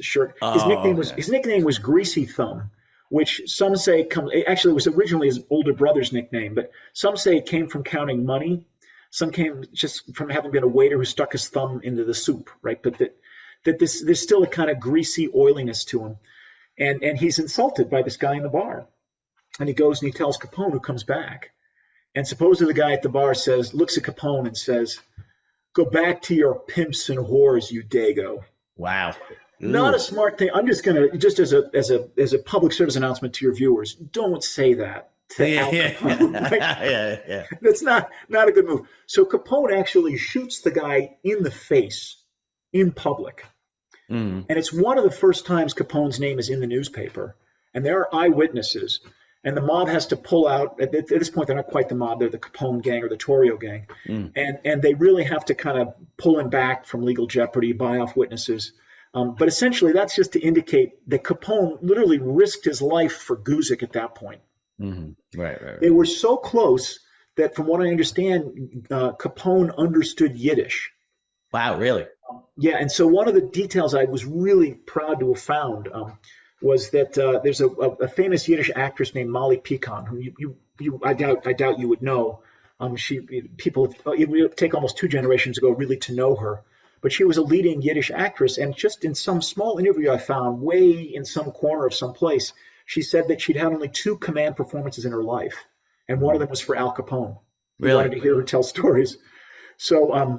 shirt. His nickname was Greasy Thumb, which some say actually it was originally his older brother's nickname, but some say it came from counting money. Some came just from having been a waiter who stuck his thumb into the soup, right? But there's still a kind of greasy oiliness to him. And he's insulted by this guy in the bar. And he goes and he tells Capone, who comes back. And supposedly the guy at the bar looks at Capone and says, "Go back to your pimps and whores, you dago." Wow. Not a smart thing. I'm just as a public service announcement to your viewers, don't say that. Yeah. That's not a good move. So Capone actually shoots the guy in the face in public. And it's one of the first times Capone's name is in the newspaper. And there are eyewitnesses. And the mob has to pull out. At this point, they're not quite the mob. They're the Capone gang or the Torrio gang. And they really have to kind of pull him back from legal jeopardy, buy off witnesses. But essentially, that's just to indicate that Capone literally risked his life for Guzik at that point. Right. They were so close that, from what I understand, Capone understood Yiddish. Wow, really? Yeah, and so one of the details I was really proud to have found was that there's a famous Yiddish actress named Molly Picon, who I doubt you would know. It would take almost 2 generations ago really to know her. But she was a leading Yiddish actress, and just in some small interview I found, way in some corner of some place, she said that she'd had only 2 command performances in her life, and one of them was for Al Capone. He wanted to hear her tell stories. So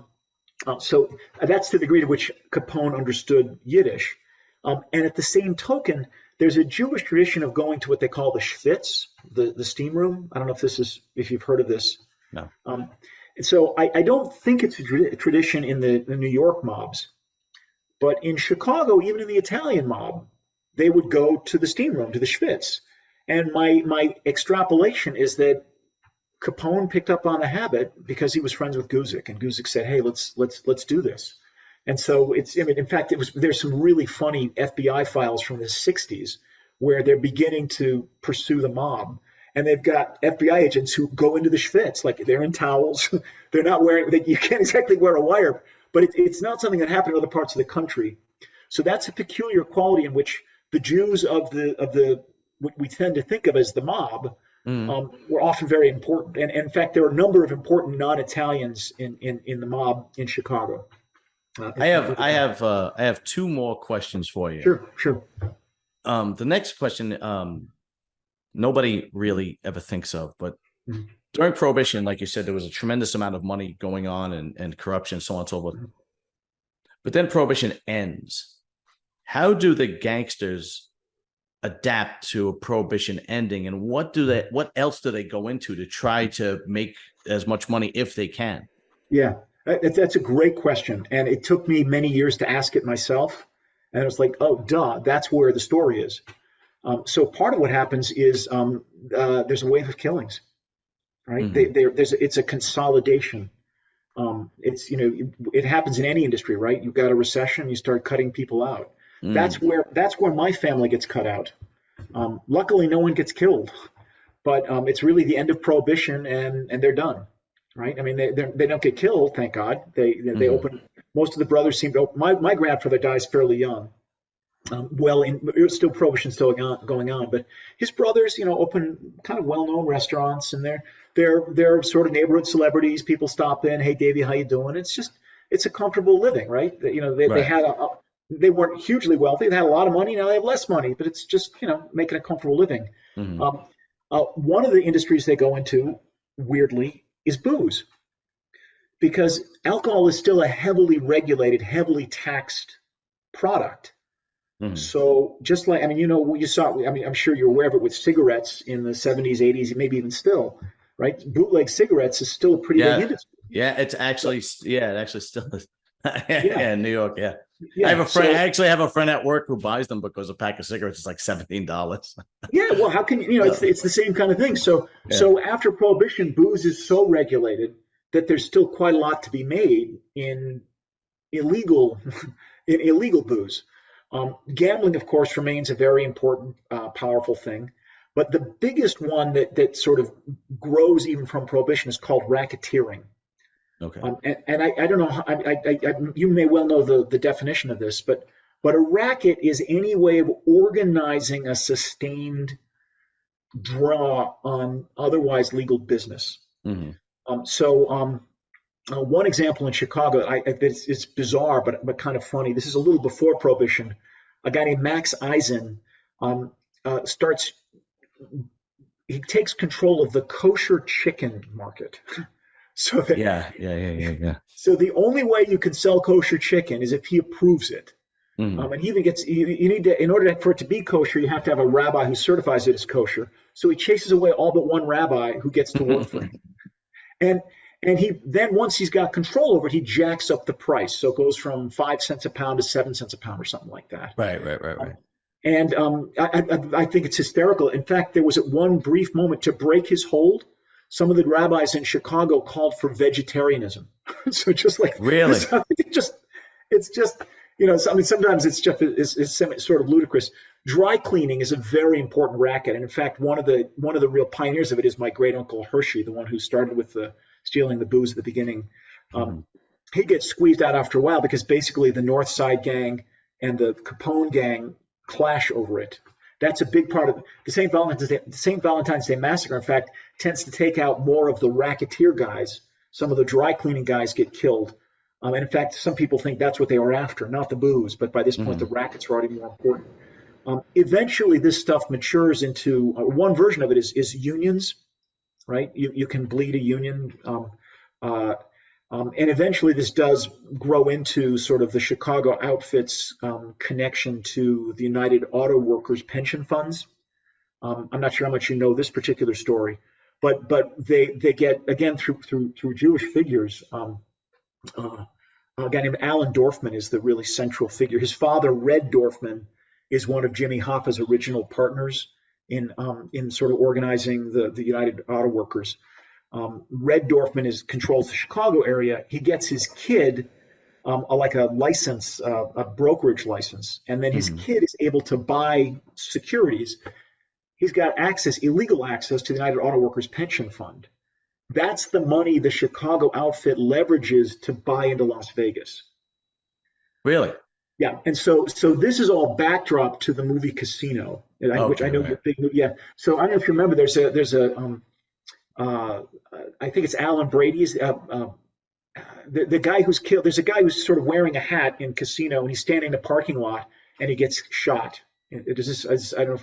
that's the degree to which Capone understood Yiddish. And at the same token, there's a Jewish tradition of going to what they call the schwitz, the steam room. I don't know if you've heard of this. No. And so I don't think it's a tradition in the New York mobs, but in Chicago, even in the Italian mob, they would go to the steam room, to the schwitz. And my extrapolation is that Capone picked up on the habit because he was friends with Guzik, and Guzik said, "Hey, let's do this." And so in fact, there's some really funny FBI files from the 60s where they're beginning to pursue the mob. And they've got FBI agents who go into the schwitz, like they're in towels. They're not you can't exactly wear a wire, but it's not something that happened in other parts of the country. So that's a peculiar quality in which the Jews of what we tend to think of as the mob were often very important. And in fact, there are a number of important non-Italians in the mob in Chicago. I have 2 more questions for you. Sure. The next question, nobody really ever thinks of, but during Prohibition, like you said, there was a tremendous amount of money going on and corruption, so on and so forth. But then Prohibition ends. How do the gangsters adapt to a Prohibition ending, and what else do they go into to try to make as much money if they can? Yeah, That's a great question, and it took me many years to ask it myself. And it was like, oh, duh, that's where the story is. So part of what happens is there's a wave of killings, right? Hmm. It's a consolidation. It happens in any industry, right? You've got a recession, you start cutting people out. Mm. That's where my family gets cut out. Luckily, no one gets killed, but it's really the end of prohibition, and they're done, right? I mean, they don't get killed, thank God. They Hmm. open. Most of the brothers seem to open. My grandfather dies fairly young. It was still prohibition still going on, but his brothers, open kind of well-known restaurants, and they're sort of neighborhood celebrities. People stop in, hey Davey, how you doing? It's a comfortable living, right? Right. They weren't hugely wealthy. They had a lot of money. Now they have less money, but it's just making a comfortable living. Hmm. Um, one of the industries they go into, weirdly, is booze, because alcohol is still a heavily regulated, heavily taxed product. Hmm. So just like, I mean, you saw, I mean, I'm sure you're aware of it with cigarettes in the 70s, 80s, maybe even still, right? Bootleg cigarettes is still a pretty big Yeah. industry. Yeah. It's actually, yeah, it actually still is. Yeah, Yeah, in New York. Yeah. I have yeah. a friend. I So, actually have a friend at work who buys them because a pack of cigarettes is like $17. yeah, well, how can So, it's the same kind of thing. So, yeah. so after prohibition, booze is so regulated that there's still quite a lot to be made in illegal in illegal booze. Gambling, of course, remains a very important, powerful thing. But the biggest one that sort of grows even from prohibition is called racketeering. Okay. And I don't know, you may well know the definition of this, but a racket is any way of organizing a sustained draw on otherwise legal business. Hmm. One example in Chicago, it's bizarre but kind of funny. This is a little before Prohibition. A guy named Max Eisen starts. He takes control of the kosher chicken market. So that Yeah. Yeah. Yeah. Yeah. Yeah. so the only way you can sell kosher chicken is if he approves it. Hmm. And he even gets you need to in order for it to be kosher, you have to have a rabbi who certifies it as kosher. So he chases away all but one rabbi who gets to work for him. And and he then once he's got control over it, he jacks up the price. So it goes from 5 cents a pound to 7 cents a pound or something like that. Right. Right. Right. Right. And I think it's hysterical. In fact, there was at one brief moment to break his hold. Some of the rabbis in Chicago called for vegetarianism. So just like Really? this, it's just I mean, sometimes it's sort of ludicrous. Dry cleaning is a very important racket, and in fact, one of the real pioneers of it is my great uncle Hershey, the one who started with the stealing the booze at the beginning. Hmm. Um, he gets squeezed out after a while because basically the North Side gang and the Capone gang clash over it. That's a big part of the St. Valentine's Day massacre. In fact, tends to take out more of the racketeer guys. Some of the dry cleaning guys get killed. And in fact, some people think that's what they were after, not the booze. But by this point, the Hmm. rackets are already more important. Eventually, this stuff matures into one version of it is unions, right? You can bleed a union. Uh, and eventually, this does grow into sort of the Chicago outfits connection to the United Auto Workers pension funds. I'm not sure how much you know this particular story, but they get again through Jewish figures. Uh, a guy named Alan Dorfman is the really central figure. His father, Red Dorfman, is one of Jimmy Hoffa's original partners in sort of organizing the United Auto Workers. Red Dorfman controls the Chicago area. He gets his kid like a license, a brokerage license, and then his Hmm. kid is able to buy securities. He's got illegal access to the United Auto Workers pension fund. That's the money the Chicago outfit leverages to buy into Las Vegas. Really? Yeah, and so this is all backdrop to the movie Casino, which I Okay. know you're Right. a big. Yeah, so I don't know if you remember. There's a uh, I think it's Alan Brady's the guy who's killed. There's a guy who's sort of wearing a hat in Casino, and he's standing in the parking lot, and he gets shot. I don't know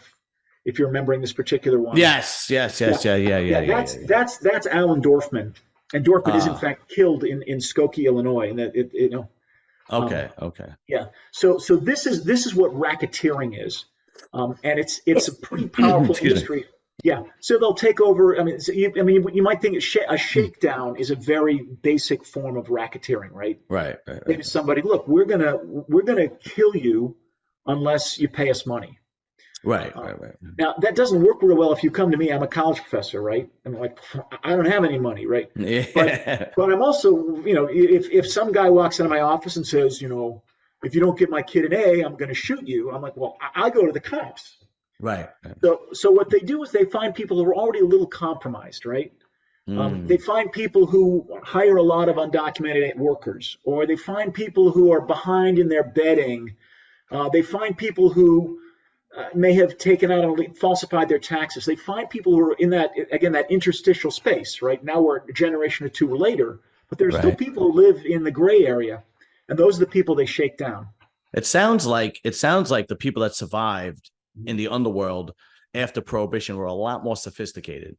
if you're remembering this particular one. Yes. Yes. Yeah, Yes. Yeah. Yeah. Yeah. yeah, Yeah. Yeah. that's Yeah. that's that's Alan Dorfman, and Dorfman is in Ah. fact killed in Skokie, Illinois, and um, Okay. Okay. yeah. So this is what racketeering is, and it's a pretty powerful Excuse me. industry. Yeah, so they'll take over. I mean, you might think a shakedown is a very basic form of racketeering, right? Right, right, Say right, to somebody, "Look, we're gonna kill you unless you pay us money." right, Uh, right, right. Now that doesn't work real well if you come to me. I'm a college professor, right? I'm like, I don't have any money, right? But Yeah, but I'm also, if some guy walks into my office and says, if you don't get my kid an A, I'm going to shoot you. I'm like, well, I go to the cops. right. Right. So what they do is they find people who are already a little compromised, right? They Mm, find people who hire a lot of undocumented workers, or they find people who are behind in their betting. They find people who may have taken out and falsified their taxes. They find people who are in that, again, that interstitial space, right? Now we're a generation or two later, but there's still right. people who live in the gray area, and those are the people they shake down. It sounds like the people that survived in the underworld after Prohibition were a lot more sophisticated.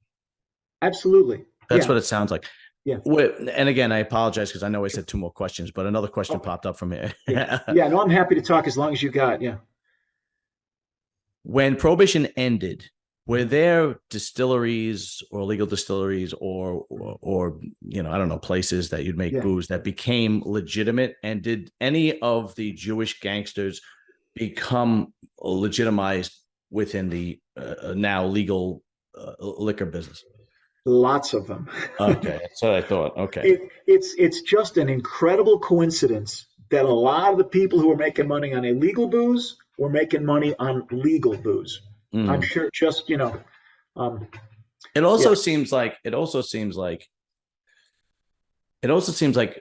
Absolutely. That's Yeah. what it sounds like. Yeah. And again, I apologize because I know I said two more questions, but another question Okay. popped up from here. Yeah. Yeah. No, I'm happy to talk as long as you got. Yeah. When Prohibition ended, were there distilleries or legal distilleries or I don't know, places that you'd make Yeah. booze that became legitimate? And did any of the Jewish gangsters become legitimized within the now legal liquor business? Lots of them. Okay, that's what I thought. Okay. It's just an incredible coincidence that a lot of the people who are making money on illegal booze were making money on legal booze. I'm Mm. sure just, um, It yeah. also seems like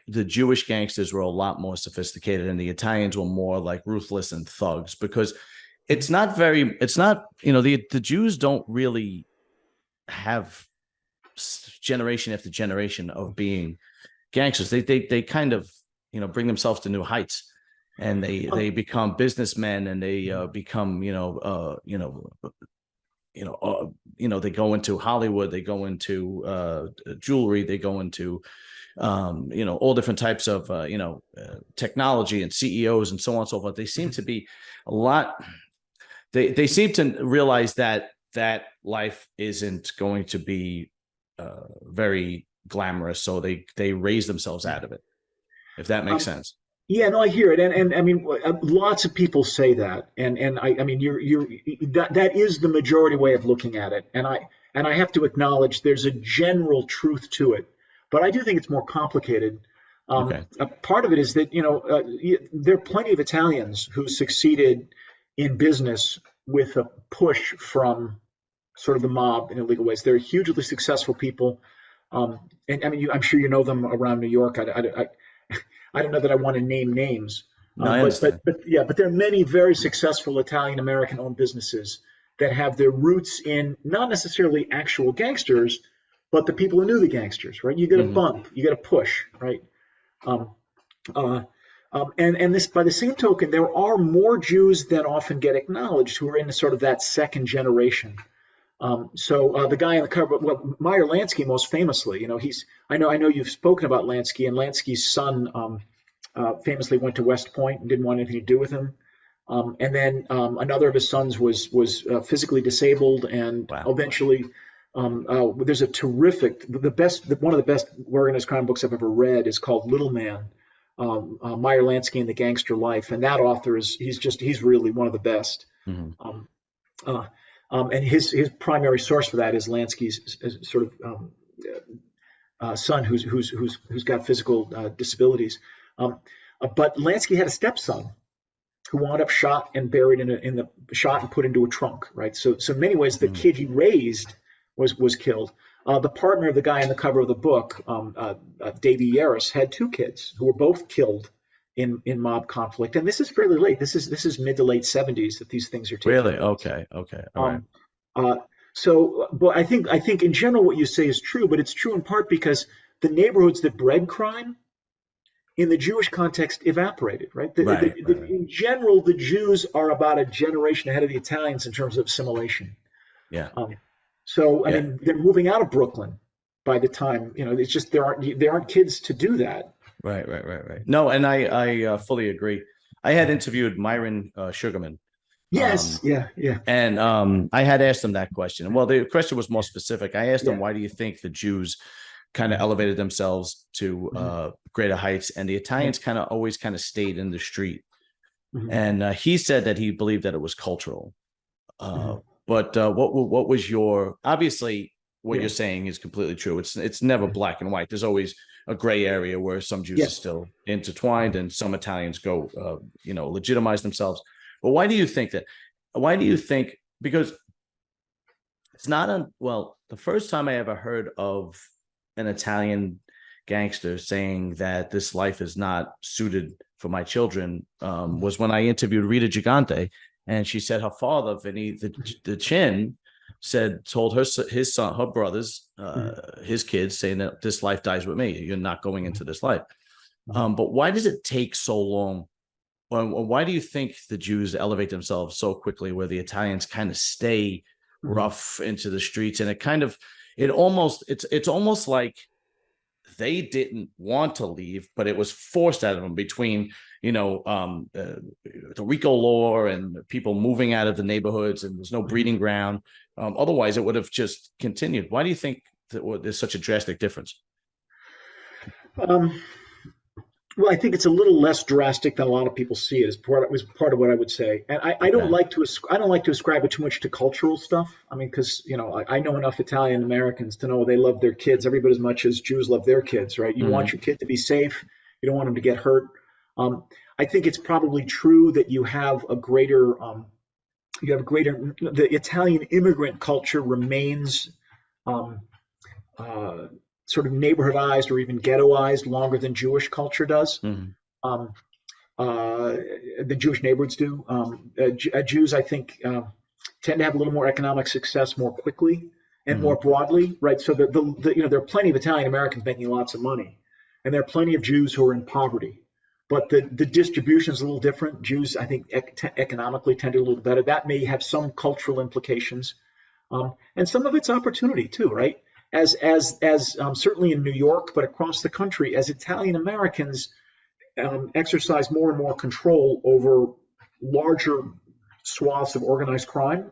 the Jewish gangsters were a lot more sophisticated and the Italians were more like ruthless and thugs because the Jews don't really have generation after generation of being gangsters. They kind of bring themselves to new heights, and they become businessmen, and they become they go into Hollywood, they go into jewelry, they go into all different types of technology and CEOs and so on and so forth. They seem to be a lot. They seem to realize that life isn't going to be very glamorous, so they raise themselves out of it. If that makes Um, sense. yeah, no, I hear it, and I mean, lots of people say that, and I mean, that is the majority way of looking at it, and I have to acknowledge there's a general truth to it, but I do think it's more complicated. Okay. A part of it is that there are plenty of Italians who succeeded in business with a push from sort of the mob in illegal ways. They're hugely successful people, and I mean, I'm sure you know them around New York. I don't know that I want to name names, No, I but understand. yeah, but there are many very successful Italian American owned businesses that have their roots in not necessarily actual gangsters, but the people who knew the gangsters, right? You get a Hmm. bump, you get a push, right? Um, uh, and this, by the same token, there are more Jews than often get acknowledged who are in sort of that second generation. So the guy on the cover, well, Meyer Lansky, most famously, I know you've spoken about Lansky, and Lansky's son famously went to West Point and didn't want anything to do with him. And then another of his sons was physically disabled, and Wow. eventually, there's a terrific, one of the best organized crime books I've ever read is called Little Man, Meyer Lansky and the Gangster Life, and that author he's really one of the best. Hmm. Um, uh, and his primary source for that is Lansky's sort of son who's got physical disabilities. Um, but Lansky had a stepson who wound up shot and buried in the shot and put into a trunk. Right. So in many ways, the Hmm. kid he raised was killed. The partner of the guy on the cover of the book, Davy Yaris, had two kids who were both killed in mob conflict. And this is fairly late. This is mid to late 70s that these things are taking Really? place. Okay. Okay. All right. Um, uh, but I think in general what you say is true, but it's true in part because the neighborhoods that bred crime in the Jewish context evaporated, right? Right. Right. Right. In general, the Jews are about a generation ahead of the Italians in terms of assimilation. Yeah. Um, so I Yeah. mean, they're moving out of Brooklyn by the time it's just there aren't kids to do that. Right. Right. Right. Right. No, and I fully agree. I had interviewed Myron Sugarman Yes. Yeah. Yeah. And I had asked him that question. Well, the question was more specific. I asked him, Yeah. why do you think the Jews kind of elevated themselves to greater heights, and the Italians kind of always kind of stayed in the street? And he said that he believed that it was cultural. But what was your, obviously what you're saying is completely true. It's never black and white. There's always a gray area where some Jews are still intertwined and some Italians go, legitimize themselves. But why do you think that? Why do you think? Because it's not well, the first time I ever heard of an Italian gangster saying that this life is not suited for my children was when I interviewed Rita Gigante, and she said her father, Vinny the Chin, told his son, her brothers, his kids, saying that this life dies with me. You're not going into this life. But why does it take so long? Or why do you think the Jews elevate themselves so quickly, where the Italians kind of stay rough into the streets? And it's almost like they didn't want to leave, but it was forced out of them between, the RICO law and people moving out of the neighborhoods, and there's no breeding ground. Otherwise, it would have just continued. Why do you think that there's such a drastic difference? Well, I think it's a little less drastic than a lot of people see it. Was part of what I would say, and I don't like to ascribe it too much to cultural stuff. I mean, because I know enough Italian Americans to know they love their kids every bit as much as Jews love their kids, right? You want your kid to be safe. You don't want them to get hurt. I think it's probably true that you have a greater the Italian immigrant culture remains sort of neighborhoodized or even ghettoized longer than Jewish culture does. The Jewish neighborhoods do. Jews, I think, tend to have a little more economic success more quickly and more broadly, right? So there are plenty of Italian Americans making lots of money, and there are plenty of Jews who are in poverty. But the distribution is a little different. Jews, I think, economically tend to do a little better. That may have some cultural implications, and some of it's opportunity too, right? As certainly in New York, but across the country, as Italian Americans exercise more and more control over larger swaths of organized crime,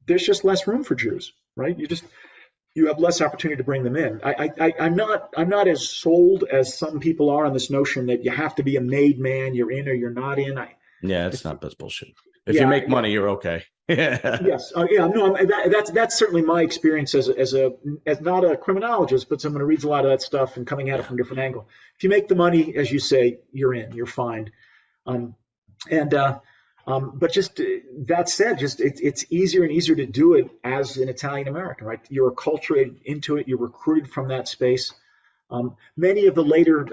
there's just less room for Jews, right? You have less opportunity to bring them in. I'm not as sold as some people are on this notion that you have to be a made man, you're in or you're not in. That's bullshit. If you make money, you're okay. Yes. No. That's certainly my experience as not a criminologist, but someone who reads a lot of that stuff and coming at it from a different angle. If you make the money, as you say, you're in. You're fine. But just that said, it's easier and easier to do it as an Italian American, right? You're acculturated into it. You're recruited from that space. Many of the later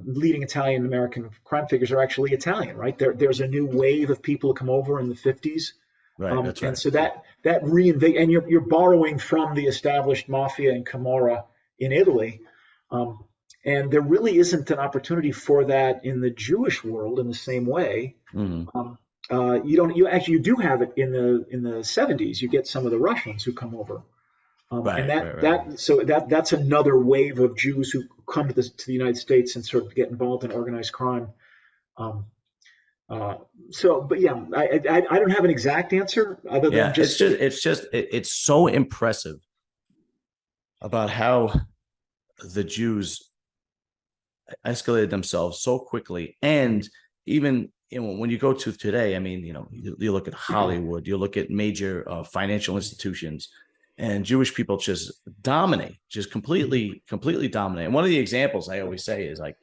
leading Italian American crime figures are actually Italian, right? There's a new wave of people who come over in the 50s. Right, that's right. And so that reinvigorate, and you're borrowing from the established Mafia and Camorra in Italy. And there really isn't an opportunity for that in the Jewish world in the same way. You do have it in the 70s. You get some of the Russians who come over. That's another wave of Jews who come to the United States and sort of get involved in organized crime. I don't have an exact answer other than it's so impressive about how the Jews escalated themselves so quickly. And even when you go to today, I mean, you look at Hollywood, you look at major financial institutions, and Jewish people just dominate, just completely dominate. And one of the examples I always say is like,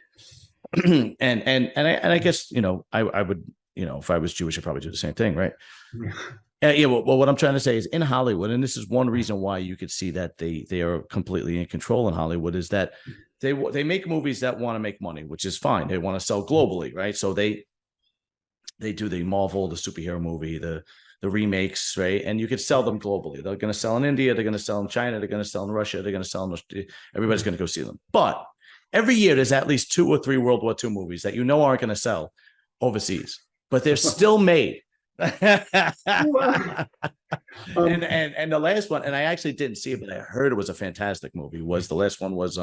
and I guess, I would, if I was Jewish, I'd probably do the same thing, right? Well, what I'm trying to say is in Hollywood, and this is one reason why you could see that they are completely in control in Hollywood, is that they make movies that want to make money, which is fine. They want to sell globally, right? So they do the Marvel, the superhero movie, the remakes, right? And you could sell them globally. They're going to sell in India, they're going to sell in China, they're going to sell in Russia, they're going to sell in everybody's going to go see them. But every year there's at least 2 or 3 World War II movies that aren't going to sell overseas, but they're still made. And the last one, and I actually didn't see it, but I heard it was a fantastic movie. The last one was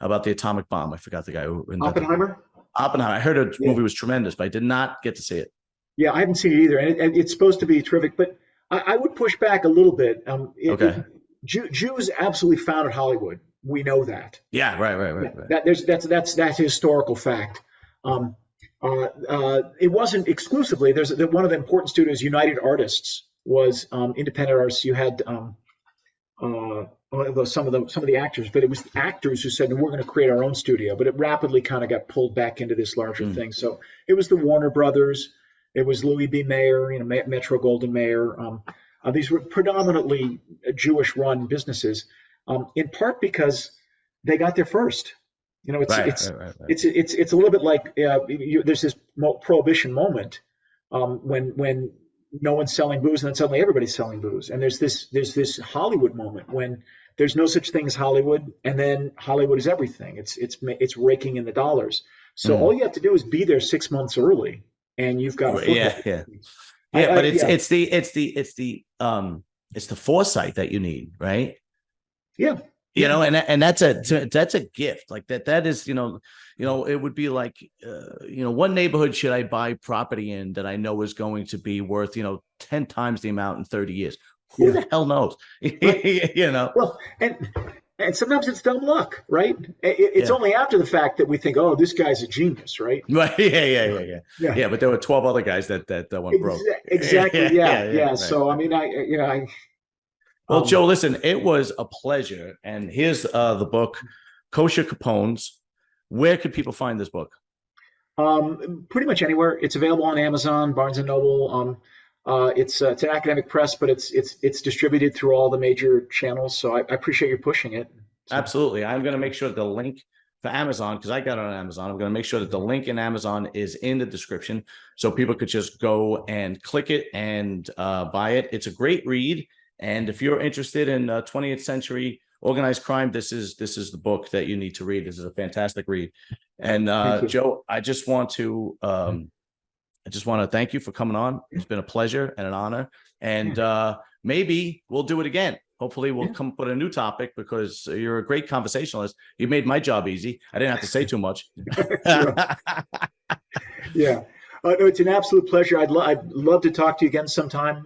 about the atomic bomb. I forgot the guy who invented Oppenheimer. I heard the movie was tremendous, but I did not get to see it. Yeah, I haven't seen it either, and it's supposed to be terrific. But I would push back a little bit. Okay. Jews absolutely founded Hollywood. We know that. Yeah. Right. Right. Yeah, Right. Right. that's a historical fact. Um, it wasn't exclusively. One of the important studios, United Artists, was independent artists. You had some of the actors, but it was actors who said, no, we're going to create our own studio. But it rapidly kind of got pulled back into this larger Mm. thing. So it was the Warner Brothers, it was Louis B. Mayer, Metro Goldwyn Mayer. These were predominantly Jewish-run businesses, in part because they got there first. It's Right. it's Right. Right. Right. it's a little bit like there's this prohibition moment when no one's selling booze, and then suddenly everybody's selling booze. And there's this Hollywood moment when there's no such thing as Hollywood, and then Hollywood is everything. It's raking in the dollars. So Mm. all you have to do is be there 6 months early, and you've got a Yeah. foothold. Yeah. Yeah. But Yeah, it's the foresight that you need, right? yeah, You yeah, know, and that's a gift. Like that is, it would be like, what neighborhood should I buy property in that I know is going to be worth, 10 times the amount in 30 years? Who yeah. the hell knows? Right. You know? Well, and sometimes it's dumb luck, right? It's Yeah. only after the fact that we think, oh, this guy's a genius, right? Right. Yeah. Yeah. Yeah. But there were 12 other guys that went broke. Exactly. Yeah. Yeah. Right. So I mean, I Well, um, Joe, listen, it was a pleasure. And here's the book, Kosher Capones. Where could people find this book? pretty much anywhere. It's available on Amazon, Barnes and Noble. It's an academic press, but it's distributed through all the major channels. So I appreciate you pushing it. So, Absolutely. I'm going to make sure the link for Amazon, because I got it on Amazon, I'm going to make sure that the link in Amazon is in the description so people could just go and click it and buy it. It's a great read. And if you're interested in 20th century organized crime, this is the book that you need to read. This is a fantastic read. And thank you. Joe, I just want to thank you for coming on. It's been a pleasure and an honor. And maybe we'll do it again. Hopefully we'll come up with a new topic because you're a great conversationalist. You made my job easy. I didn't have to say too much. Sure. Yeah. No, it's an absolute pleasure. I'd love to talk to you again sometime.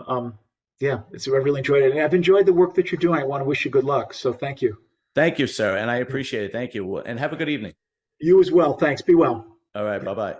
Yeah, I really enjoyed it. And I've enjoyed the work that you're doing. I want to wish you good luck. So thank you. Thank you, sir. And I appreciate it. Thank you. And have a good evening. You as well. Thanks. Be well. All right. Bye-bye.